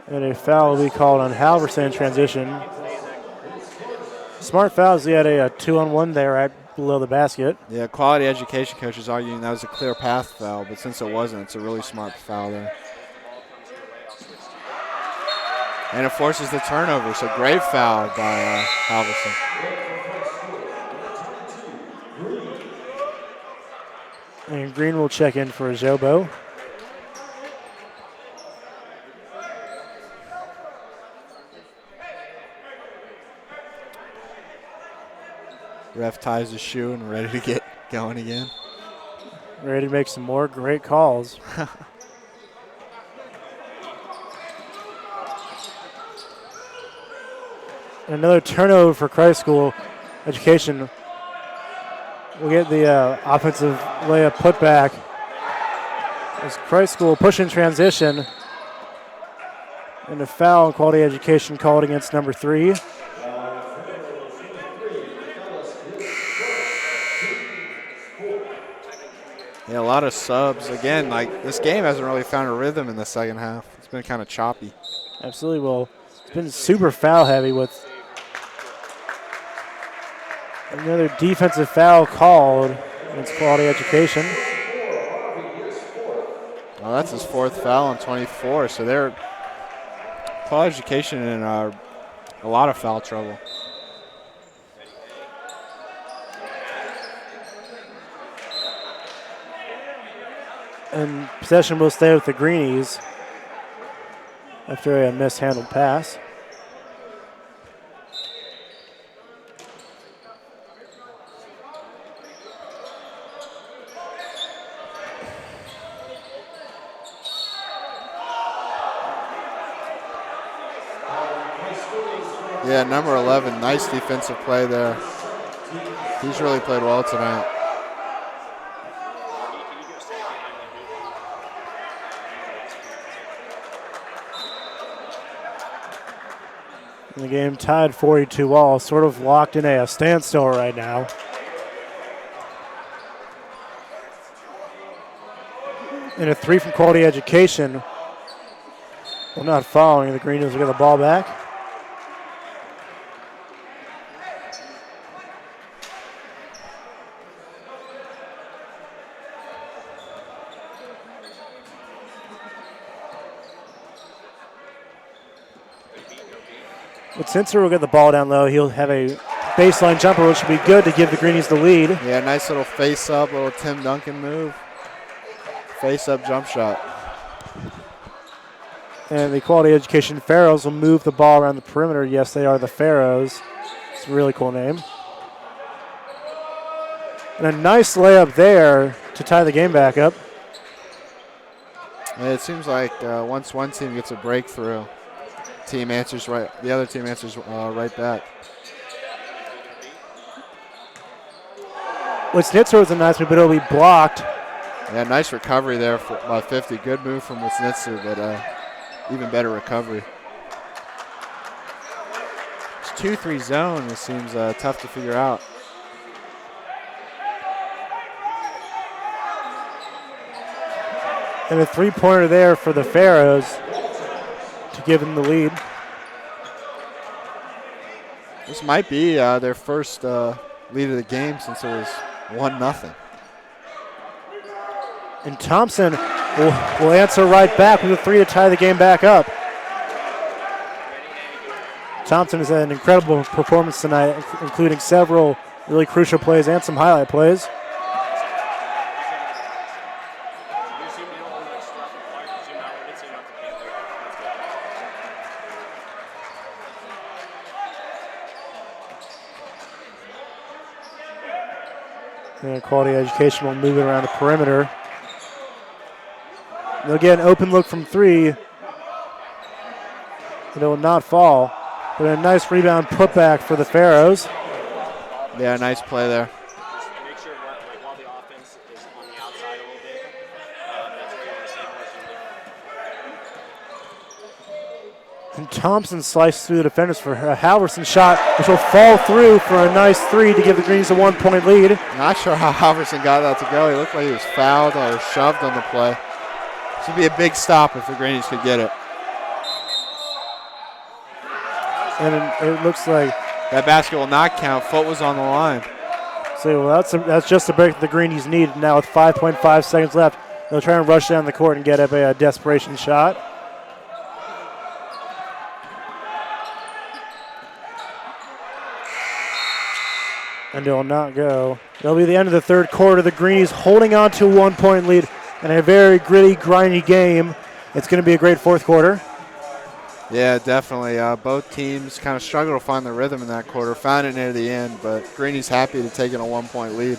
And a foul will be called on Halverson in transition. Smart foul as he had a 2-on-1 there right below the basket. Yeah, quality education coaches arguing that was a clear path foul, but since it wasn't, it's a really smart foul there. And it forces the turnover, so great foul by Halverson. And Green will check in for Jobo. Ref ties his shoe and ready to get going again. Ready to make some more great calls. Another turnover for Christ School. Education will get the offensive layup put back. As Christ School push in transition. And a foul on quality education called against number 3. Yeah, a lot of subs. Again, like this game hasn't really found a rhythm in the second half. It's been kind of choppy. Absolutely. Well, it's been super foul heavy with another defensive foul called against quality education. Well, that's his 4th foul on 24. So they're quality education in a lot of foul trouble. And possession will stay with the Greenies after a mishandled pass. Yeah, number 11, nice defensive play there. He's really played well tonight. And the game tied 42 all, sort of locked in a standstill right now. And a 3 from Quality Education. Well, not following. The Greenies will get the ball back. But Sincer will get the ball down low. He'll have a baseline jumper, which should be good to give the Greenies the lead. Yeah, nice little face-up, little Tim Duncan move. Face-up jump shot. And the Quality Education Pharaohs will move the ball around the perimeter. Yes, they are the Pharaohs. It's a really cool name. And a nice layup there to tie the game back up. And it seems like once one team gets a breakthrough, team answers right. The other team answers right back. Wisnitzer was a nice move, but it'll be blocked. Yeah, nice recovery there by 50. Good move from Wisnitzer, but even better recovery. It's 2-3 zone. It seems tough to figure out. And a three-pointer there for the Pharaohs to give them the lead. This might be their first lead of the game since it was 1-0. And Thompson will answer right back with a 3 to tie the game back up. Thompson has had an incredible performance tonight, including several really crucial plays and some highlight plays. And Quality Education will move it around the perimeter. They'll get an open look from 3. It will not fall. But a nice rebound putback for the Pharaohs. Yeah, nice play there. Make sure while the offense is on the outside a little bit, that's where you want to stay motion. And Thompson sliced through the defenders for a Halverson shot, which will fall through for a nice 3 to give the Greens a 1-point lead. Not sure how Halverson got that to go. He looked like he was fouled or shoved on the play. This would be a big stop if the Greenies could get it. And it looks like that basket will not count. Foot was on the line. So well, that's just the break the Greenies need. Now with 5.5 seconds left, they'll try and rush down the court and get up a desperation shot. And it will not go. It'll be the end of the third quarter. The Greenies holding on to a 1-point lead in a very gritty, grindy game. It's going to be a great fourth quarter. Yeah, definitely. Both teams kind of struggled to find the rhythm in that quarter. Found it near the end, but Greenies happy to take in a 1-point lead.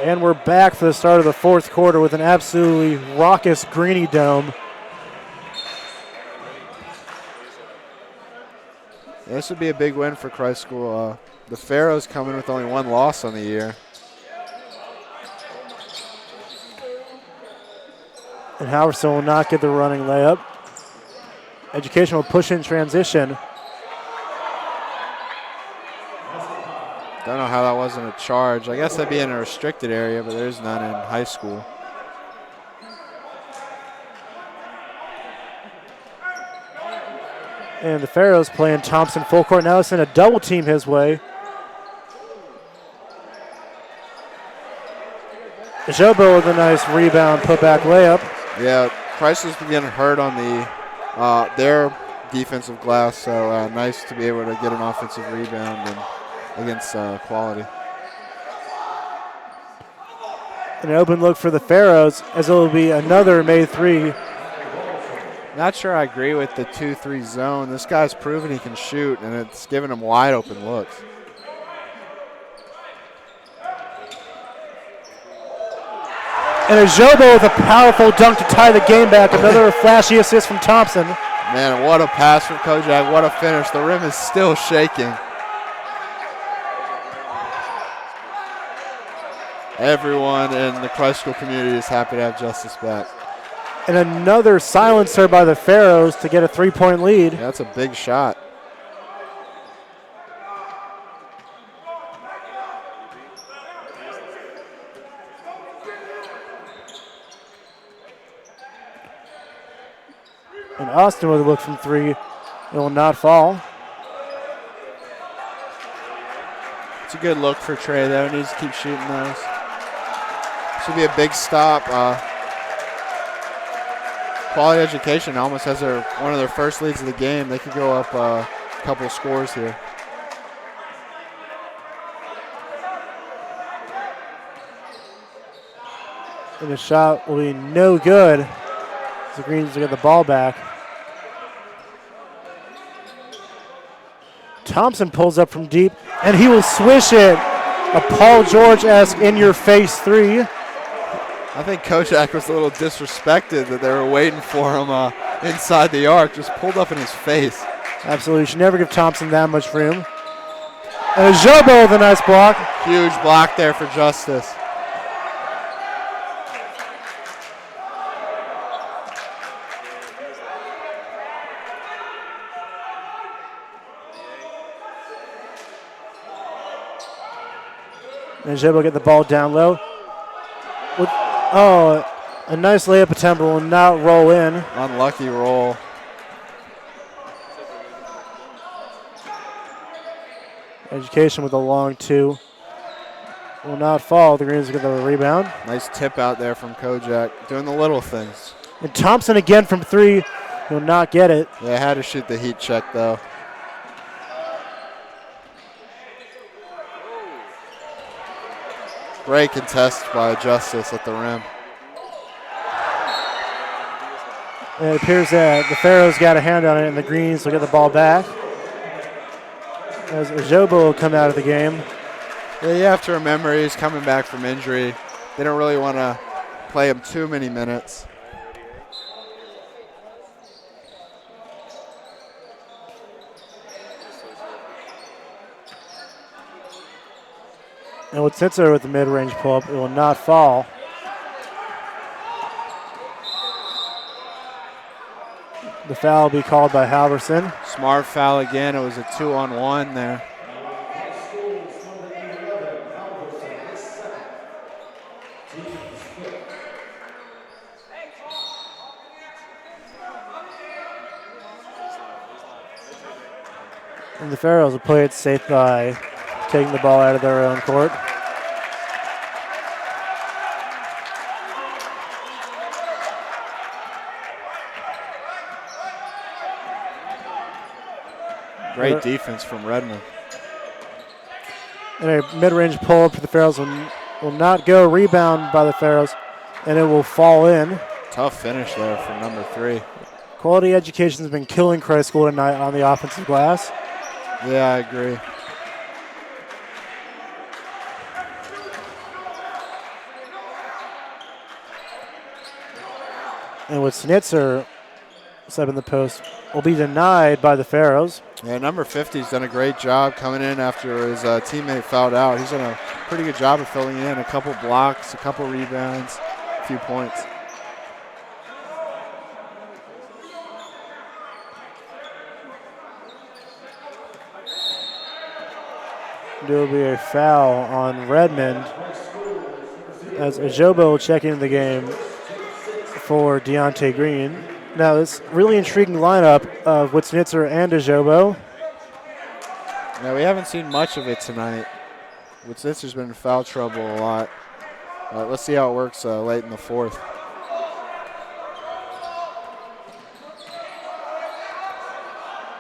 And we're back for the start of the fourth quarter with an absolutely raucous Greenie Dome. This would be a big win for Christ School. The Pharaohs come in with only 1 loss on the year. And Halverson will not get the running layup. Education will push in transition. Don't know how that wasn't a charge. I guess that'd be in a restricted area, but there's none in high school. And the Pharaohs playing Thompson full court. Now send a double team his way. Jobo with a nice rebound, putback layup. Yeah, Price was getting hurt on the their defensive glass, so nice to be able to get an offensive rebound and against quality. An open look for the Pharaohs as it will be another made three. Not sure I agree with the 2-3 zone. This guy's proven he can shoot, and it's giving him wide open looks. And a Jobo with a powerful dunk to tie the game back. Another flashy assist from Thompson. Man, what a pass from Kojak. What a finish. The rim is still shaking. Everyone in the Christ School community is happy to have Justice back. And another silencer by the Pharaohs to get a three-point lead. Yeah, that's a big shot. And Austin with a look from three. It will not fall. It's a good look for Trey, though. He needs to keep shooting those. Should be a big stop. Quality Education almost has one of their first leads of the game. They could go up a couple of scores here. And the shot will be no good. The Greens will get the ball back. Thompson pulls up from deep, and he will swish it. A Paul George-esque in-your-face three. I think Kojak was a little disrespected that they were waiting for him inside the arc. Just pulled up in his face. Absolutely. You should never give Thompson that much room. And a Jobo with a nice block. Huge block there for Justice. And Jobo get the ball down low. A nice layup attempt will not roll in. Unlucky roll. Education with a long two. Will not fall. The Greens get the rebound. Nice tip out there from Kojak. Doing the little things. And Thompson again from three. Will not get it. Yeah, had to shoot the heat check, though. Great contest by Justice at the rim. And it appears that the Pharaohs got a hand on it, and the Greens will get the ball back. As Jobo will come out of the game. Yeah, you have to remember he's coming back from injury. They don't really want to play him too many minutes. And with Sitzer with the mid-range pull-up, it will not fall. The foul will be called by Halverson. Smart foul again. It was a 2-on-1 there. And the Pharaohs will play it safe by taking the ball out of their own court. Great defense from Redmond. And a mid-range pull-up for the Pharaohs will not go. Rebound by the Pharaohs, and it will fall in. Tough finish there for number 3. Quality Education has been killing Christ School tonight on the offensive glass. Yeah, I agree. And with Snitzer set in the post, will be denied by the Pharaohs. Yeah, number 50's done a great job coming in after his teammate fouled out. He's done a pretty good job of filling in. A couple blocks, a couple rebounds, a few points. There will be a foul on Redmond as Ajobo will check into the game for Deontay Green. Now, this really intriguing lineup of Witznitzer and Ajobo. Now, we haven't seen much of it tonight. Witznitzer been in foul trouble a lot. Let's see how it works late in the fourth.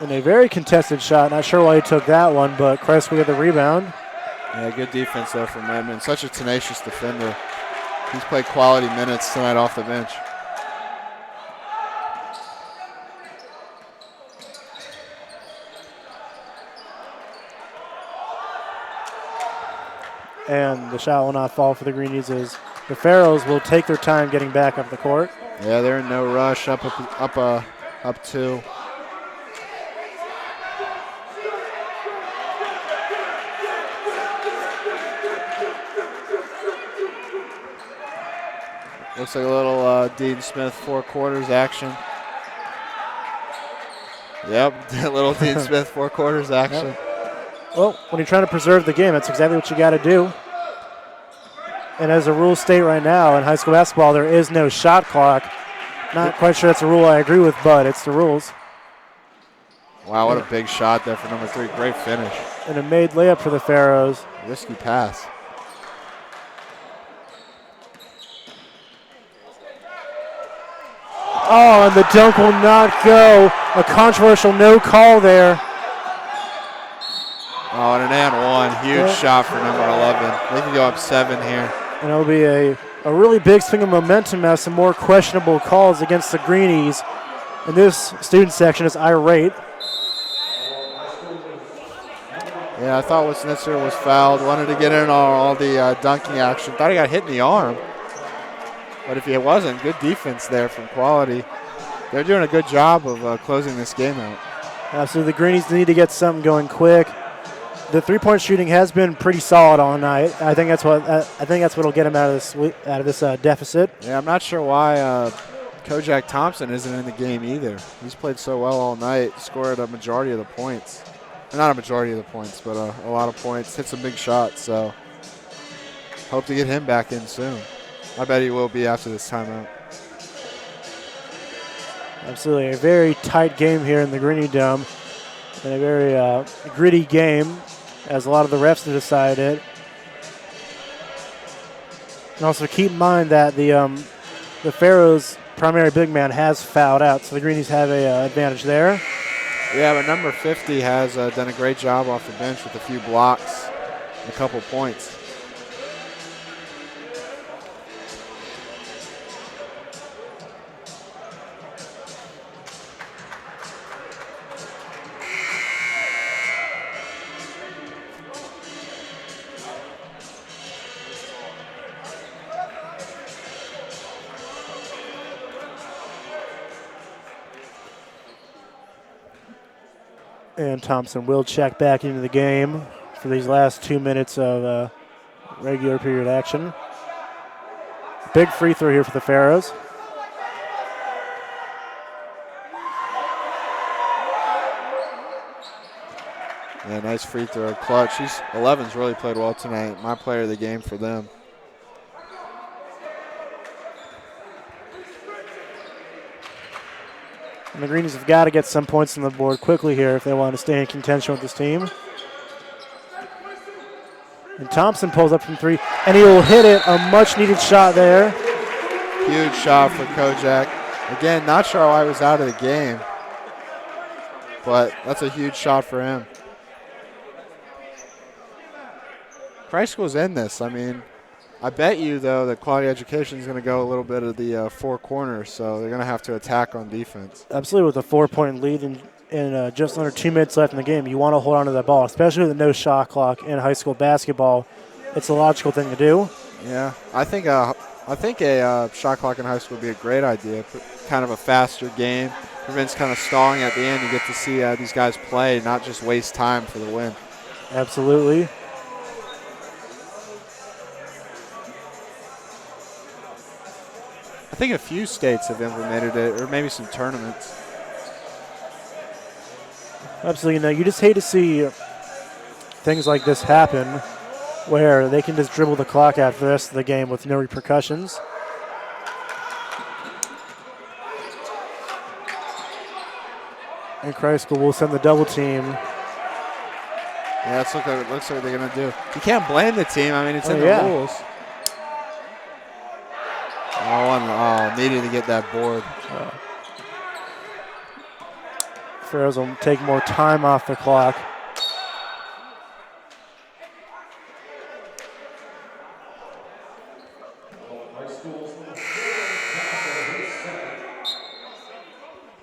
And a very contested shot. Not sure why he took that one, but Christ will get the rebound. Yeah, good defense there from Redmond. Such a tenacious defender. He's played quality minutes tonight off the bench. And the shot will not fall for the Greenies as the Pharaohs will take their time getting back up the court. Yeah, they're in no rush. Up two. Looks like a little Dean Smith 4 quarters action. Yep, little Dean Smith 4 quarters action. Yep. Well, when you're trying to preserve the game, that's exactly what you got to do. And as the rules state right now in high school basketball, there is no shot clock. Not quite sure that's a rule I agree with, but it's the rules. Wow, what a big shot there for number 3. Great finish. And a made layup for the Pharaohs. Risky pass. Oh, and the dunk will not go. A controversial no call there. Oh, and an and one. Huge shot for number 11. They can go up 7 here. And it'll be a really big swing of momentum as some more questionable calls against the Greenies. And this student section is irate. Yeah, I thought Witznitzer was fouled. Wanted to get in on all the dunking action. Thought he got hit in the arm. But if he wasn't, good defense there from quality. They're doing a good job of closing this game out. Absolutely, the Greenies need to get something going quick. The three-point shooting has been pretty solid all night. I think that's what'll get them out of this deficit. Yeah, I'm not sure why Kojak Thompson isn't in the game either. He's played so well all night. Scored a majority of the points. Not a majority of the points, but a lot of points. Hit some big shots. So hope to get him back in soon. I bet he will be after this timeout. Absolutely, a very tight game here in the Greenie Dome, and a very gritty game, as a lot of the refs have decided it. And also keep in mind that the Pharaohs' primary big man has fouled out, so the Greenies have a advantage there. Yeah, but number 50 has done a great job off the bench with a few blocks and a couple points. And Thompson will check back into the game for these last 2 minutes of regular period action. Big free throw here for the Pharaohs. Yeah, nice free throw. Clutch. 11's really played well tonight. My player of the game for them. And the Greenies have got to get some points on the board quickly here if they want to stay in contention with this team. And Thompson pulls up from 3, and he will hit it. A much-needed shot there. Huge shot for Kojak. Again, not sure why he was out of the game, but that's a huge shot for him. Christ School's in this. I mean, I bet you, though, that quality education is going to go a little bit of the 4 corners, so they're going to have to attack on defense. Absolutely, with a 4-point lead and just under 2 minutes left in the game, you want to hold on to that ball, especially with no shot clock in high school basketball. It's a logical thing to do. Yeah, I think a shot clock in high school would be a great idea. Kind of a faster game. Prevents kind of stalling at the end. You get to see these guys play, not just waste time for the win. Absolutely. I think a few states have implemented it, or maybe some tournaments. Absolutely. You just hate to see things like this happen where they can just dribble the clock out for the rest of the game with no repercussions. And Christ School will send the double team. Yeah, it looks like they're going to do. You can't blame the team. I mean, it's in the rules. Needed to get that board. Pharaohs will take more time off the clock.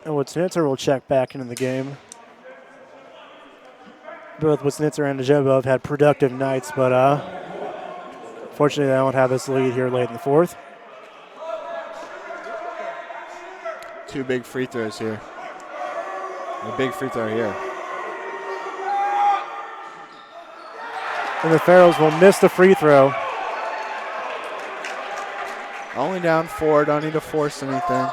And Witznitzer will check back into the game. Both Witznitzer and Najobo have had productive nights, but fortunately they don't have this lead here late in the fourth. 2 big free throws here. A big free throw here. And the Pharaohs will miss the free throw. Only down 4, don't need to force anything.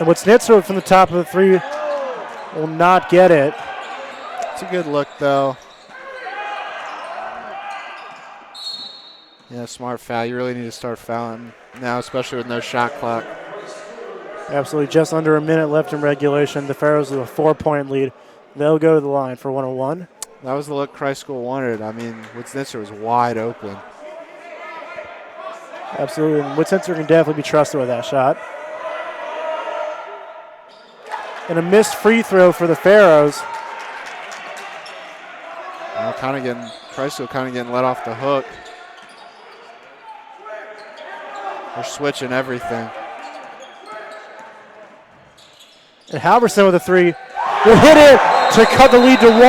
And Witznitzer from the top of the three will not get it. It's a good look, though. Yeah, smart foul. You really need to start fouling now, especially with no shot clock. Absolutely. Just under a minute left in regulation. The Pharaohs with a 4-point lead. They'll go to the line for 101. That was the look Christ School wanted. I mean, Witznitzer was wide open. Absolutely. And Witznitzer can definitely be trusted with that shot. And a missed free throw for the Pharaohs. Christ School kind of getting let off the hook. They're switching everything. And Halverson with a 3 will hit it to cut the lead to 1.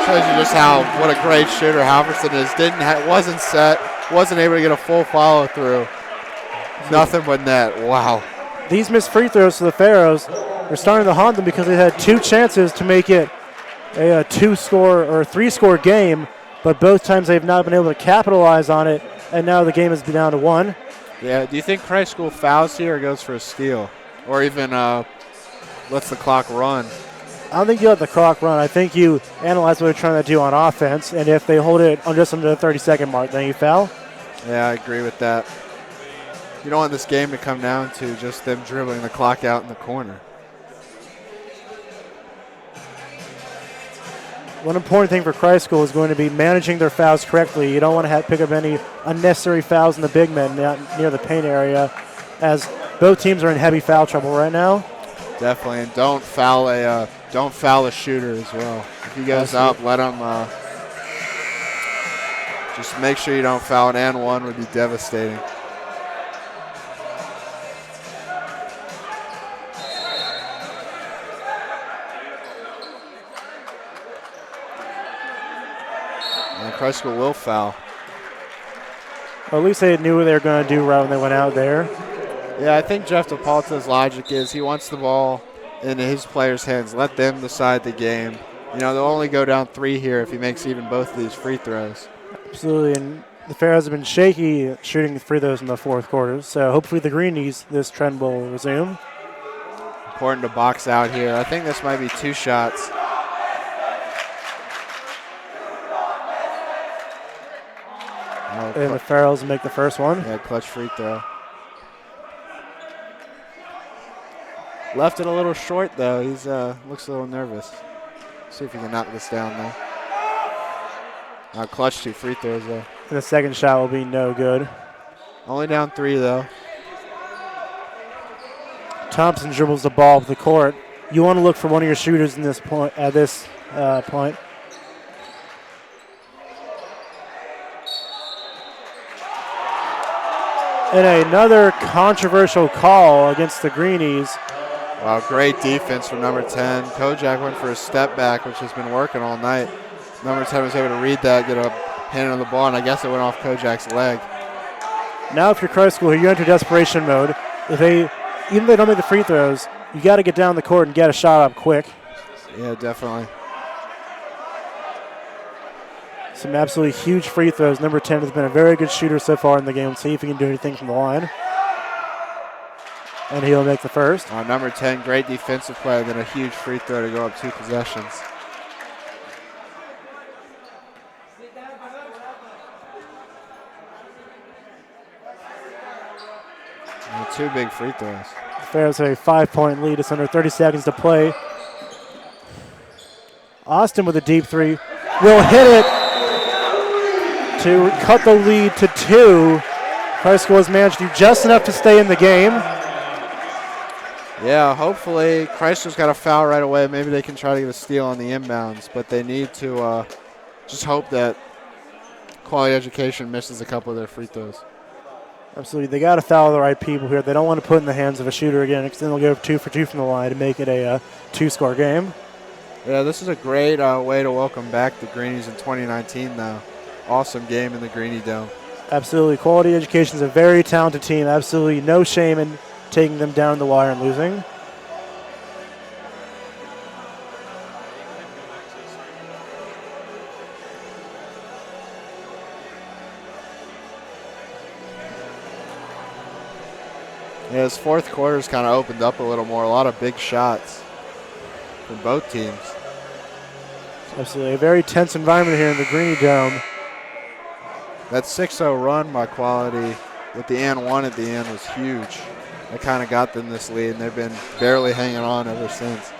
Shows you just what a great shooter Halverson is. Wasn't set, wasn't able to get a full follow through. Nothing but net. Wow. These missed free throws to the Pharaohs are starting to haunt them because they had 2 chances to make it a 2-score or a 3-score game, but both times they've not been able to capitalize on it, and now the game has been down to 1. Yeah, do you think Christ School fouls here or goes for a steal? Or even lets the clock run? I don't think you let the clock run. I think you analyze what they're trying to do on offense, and if they hold it on just under the 30-second mark, then you foul. Yeah, I agree with that. You don't want this game to come down to just them dribbling the clock out in the corner. One important thing for Christ School is going to be managing their fouls correctly. You don't want to pick up any unnecessary fouls in the big men near the paint area, as both teams are in heavy foul trouble right now. Definitely, and don't foul a shooter as well. If he goes up, let him. Just make sure you don't foul an and one would be devastating. And Christ School will foul. Well, at least they knew what they were going to do right when they went out there. Yeah, I think Jeff DePalta's logic is he wants the ball in his players' hands. Let them decide the game. You know, they'll only go down 3 here if he makes even both of these free throws. Absolutely, and the Pharaohs have been shaky shooting free throws in the fourth quarter, so hopefully the Greenies, this trend will resume. Important to box out here. I think this might be 2 shots. And the Pharaohs make the first one. Yeah, clutch free throw. Left it a little short, though. He's looks a little nervous. See if he can knock this down, though. Clutch 2 free throws, though. And the second shot will be no good. Only down 3, though. Thompson dribbles the ball up the court. You want to look for one of your shooters in this point. At this point. And another controversial call against the Greenies. Wow, great defense from number 10. Kojak went for a step back, which has been working all night. Number 10 was able to read that, get a hand on the ball, and I guess it went off Kojak's leg. Now if you're Christ School, you enter desperation mode. Even if they don't make the free throws, you got to get down the court and get a shot up quick. Yeah, definitely. Some absolutely huge free throws. Number 10 has been a very good shooter so far in the game. Let's see if he can do anything from the line. And he'll make the first. Number 10, great defensive play, and then a huge free throw to go up 2 possessions. And 2 big free throws. Pharaohs have a 5-point lead. It's under 30 seconds to play. Austin with a deep three. Will hit it to cut the lead to 2. High School has managed to do just enough to stay in the game. Yeah, hopefully Chrysler's got a foul right away. Maybe they can try to get a steal on the inbounds, but they need to just hope that Quality Education misses a couple of their free throws. Absolutely. They got to foul the right people here. They don't want to put in the hands of a shooter again, because then they'll go 2 for 2 from the line to make it a 2-score game. Yeah, this is a great way to welcome back the Greenies in 2019, though. Awesome game in the Greenie Dome. Absolutely. Quality Education is a very talented team. Absolutely no shame in taking them down the wire and losing. Yeah, this fourth quarter's kind of opened up a little more. A lot of big shots from both teams. Absolutely. A very tense environment here in the Greenie Dome. That 6-0 run by Quality with the and one at the end was huge. That kind of got them this lead, and they've been barely hanging on ever since.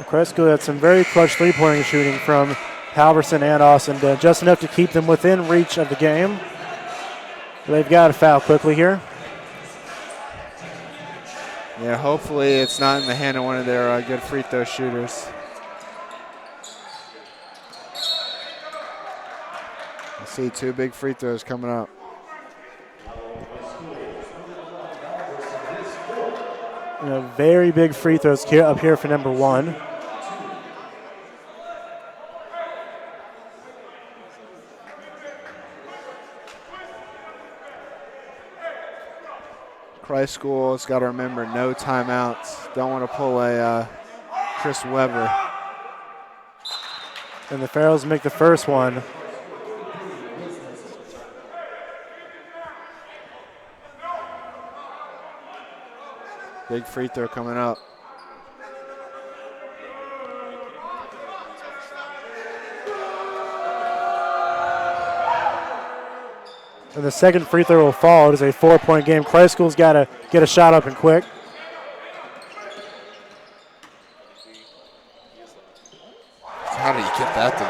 Cresco had some very clutch three-pointer shooting from Halverson and Austin, just enough to keep them within reach of the game. They've got to foul quickly here. Yeah, hopefully it's not in the hand of one of their good free throw shooters. I see 2 big free throws coming up. Very big free throws here, up here for number 1. Christ School has got to remember no timeouts. Don't want to pull a Chris Webber. And the Pharaohs make the first one. Big free throw coming up. And the second free throw will fall. It is a 4-point game. Christ School's got to get a shot up and quick. How do you get that to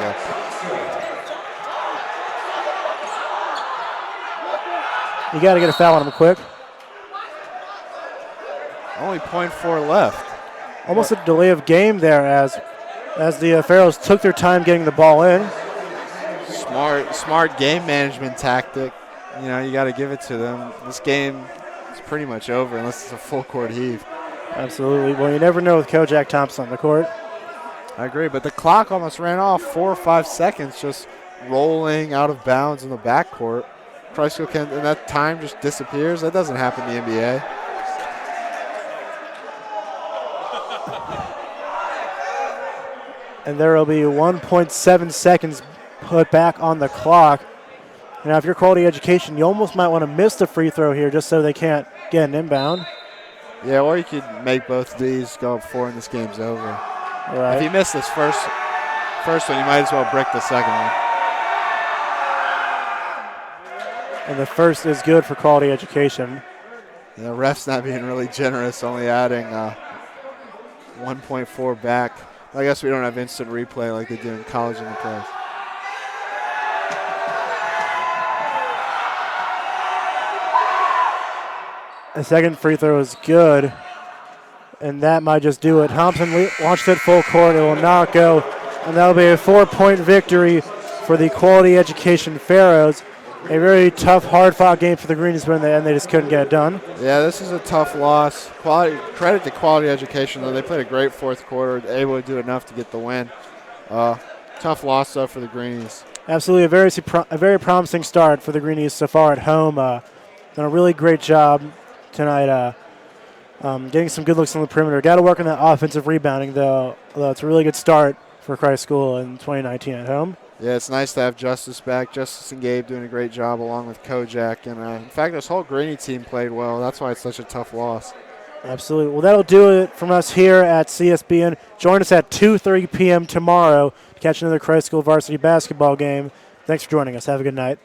go? You got to get a foul on him quick. Only 0.4 left. Almost a delay of game there as the Pharaohs took their time getting the ball in. Smart game management tactic. You know, you got to give it to them. This game is pretty much over unless it's a full court heave. Absolutely. Well, you never know with Kojak Thompson on the court. I agree, but the clock almost ran off. 4 or 5 seconds just rolling out of bounds in the backcourt. Christ School and that time just disappears. That doesn't happen in the NBA. And there will be 1.7 seconds put back on the clock. Now, if you're Quality Education, you almost might want to miss the free throw here just so they can't get an inbound. Yeah, or you could make both of these go up 4 and this game's over. Right. If you miss this first one, you might as well brick the second one. And the first is good for Quality Education. The ref's not being really generous, only adding 1.4 back. I guess we don't have instant replay like they do in college and the pros. The second free throw is good, and that might just do it. Thompson launched it full court. It will not go, and that'll be a 4-point victory for the Quality Education Pharaohs. A very tough, hard-fought game for the Greenies, but in the end, they just couldn't get it done. Yeah, this is a tough loss. Credit to Quality Education, though. They played a great fourth quarter, able to do enough to get the win. Tough loss, though, for the Greenies. Absolutely, a very promising start for the Greenies so far at home. Done a really great job tonight, getting some good looks on the perimeter. Got to work on that offensive rebounding, though. Although it's a really good start for Christ School in 2019 at home. Yeah, it's nice to have Justice back. Justice and Gabe doing a great job along with Kojak. And in fact, this whole Greenie team played well. That's why it's such a tough loss. Absolutely. Well, that'll do it from us here at CSBN. Join us at 2:30 p.m. tomorrow to catch another Christ School varsity basketball game. Thanks for joining us. Have a good night.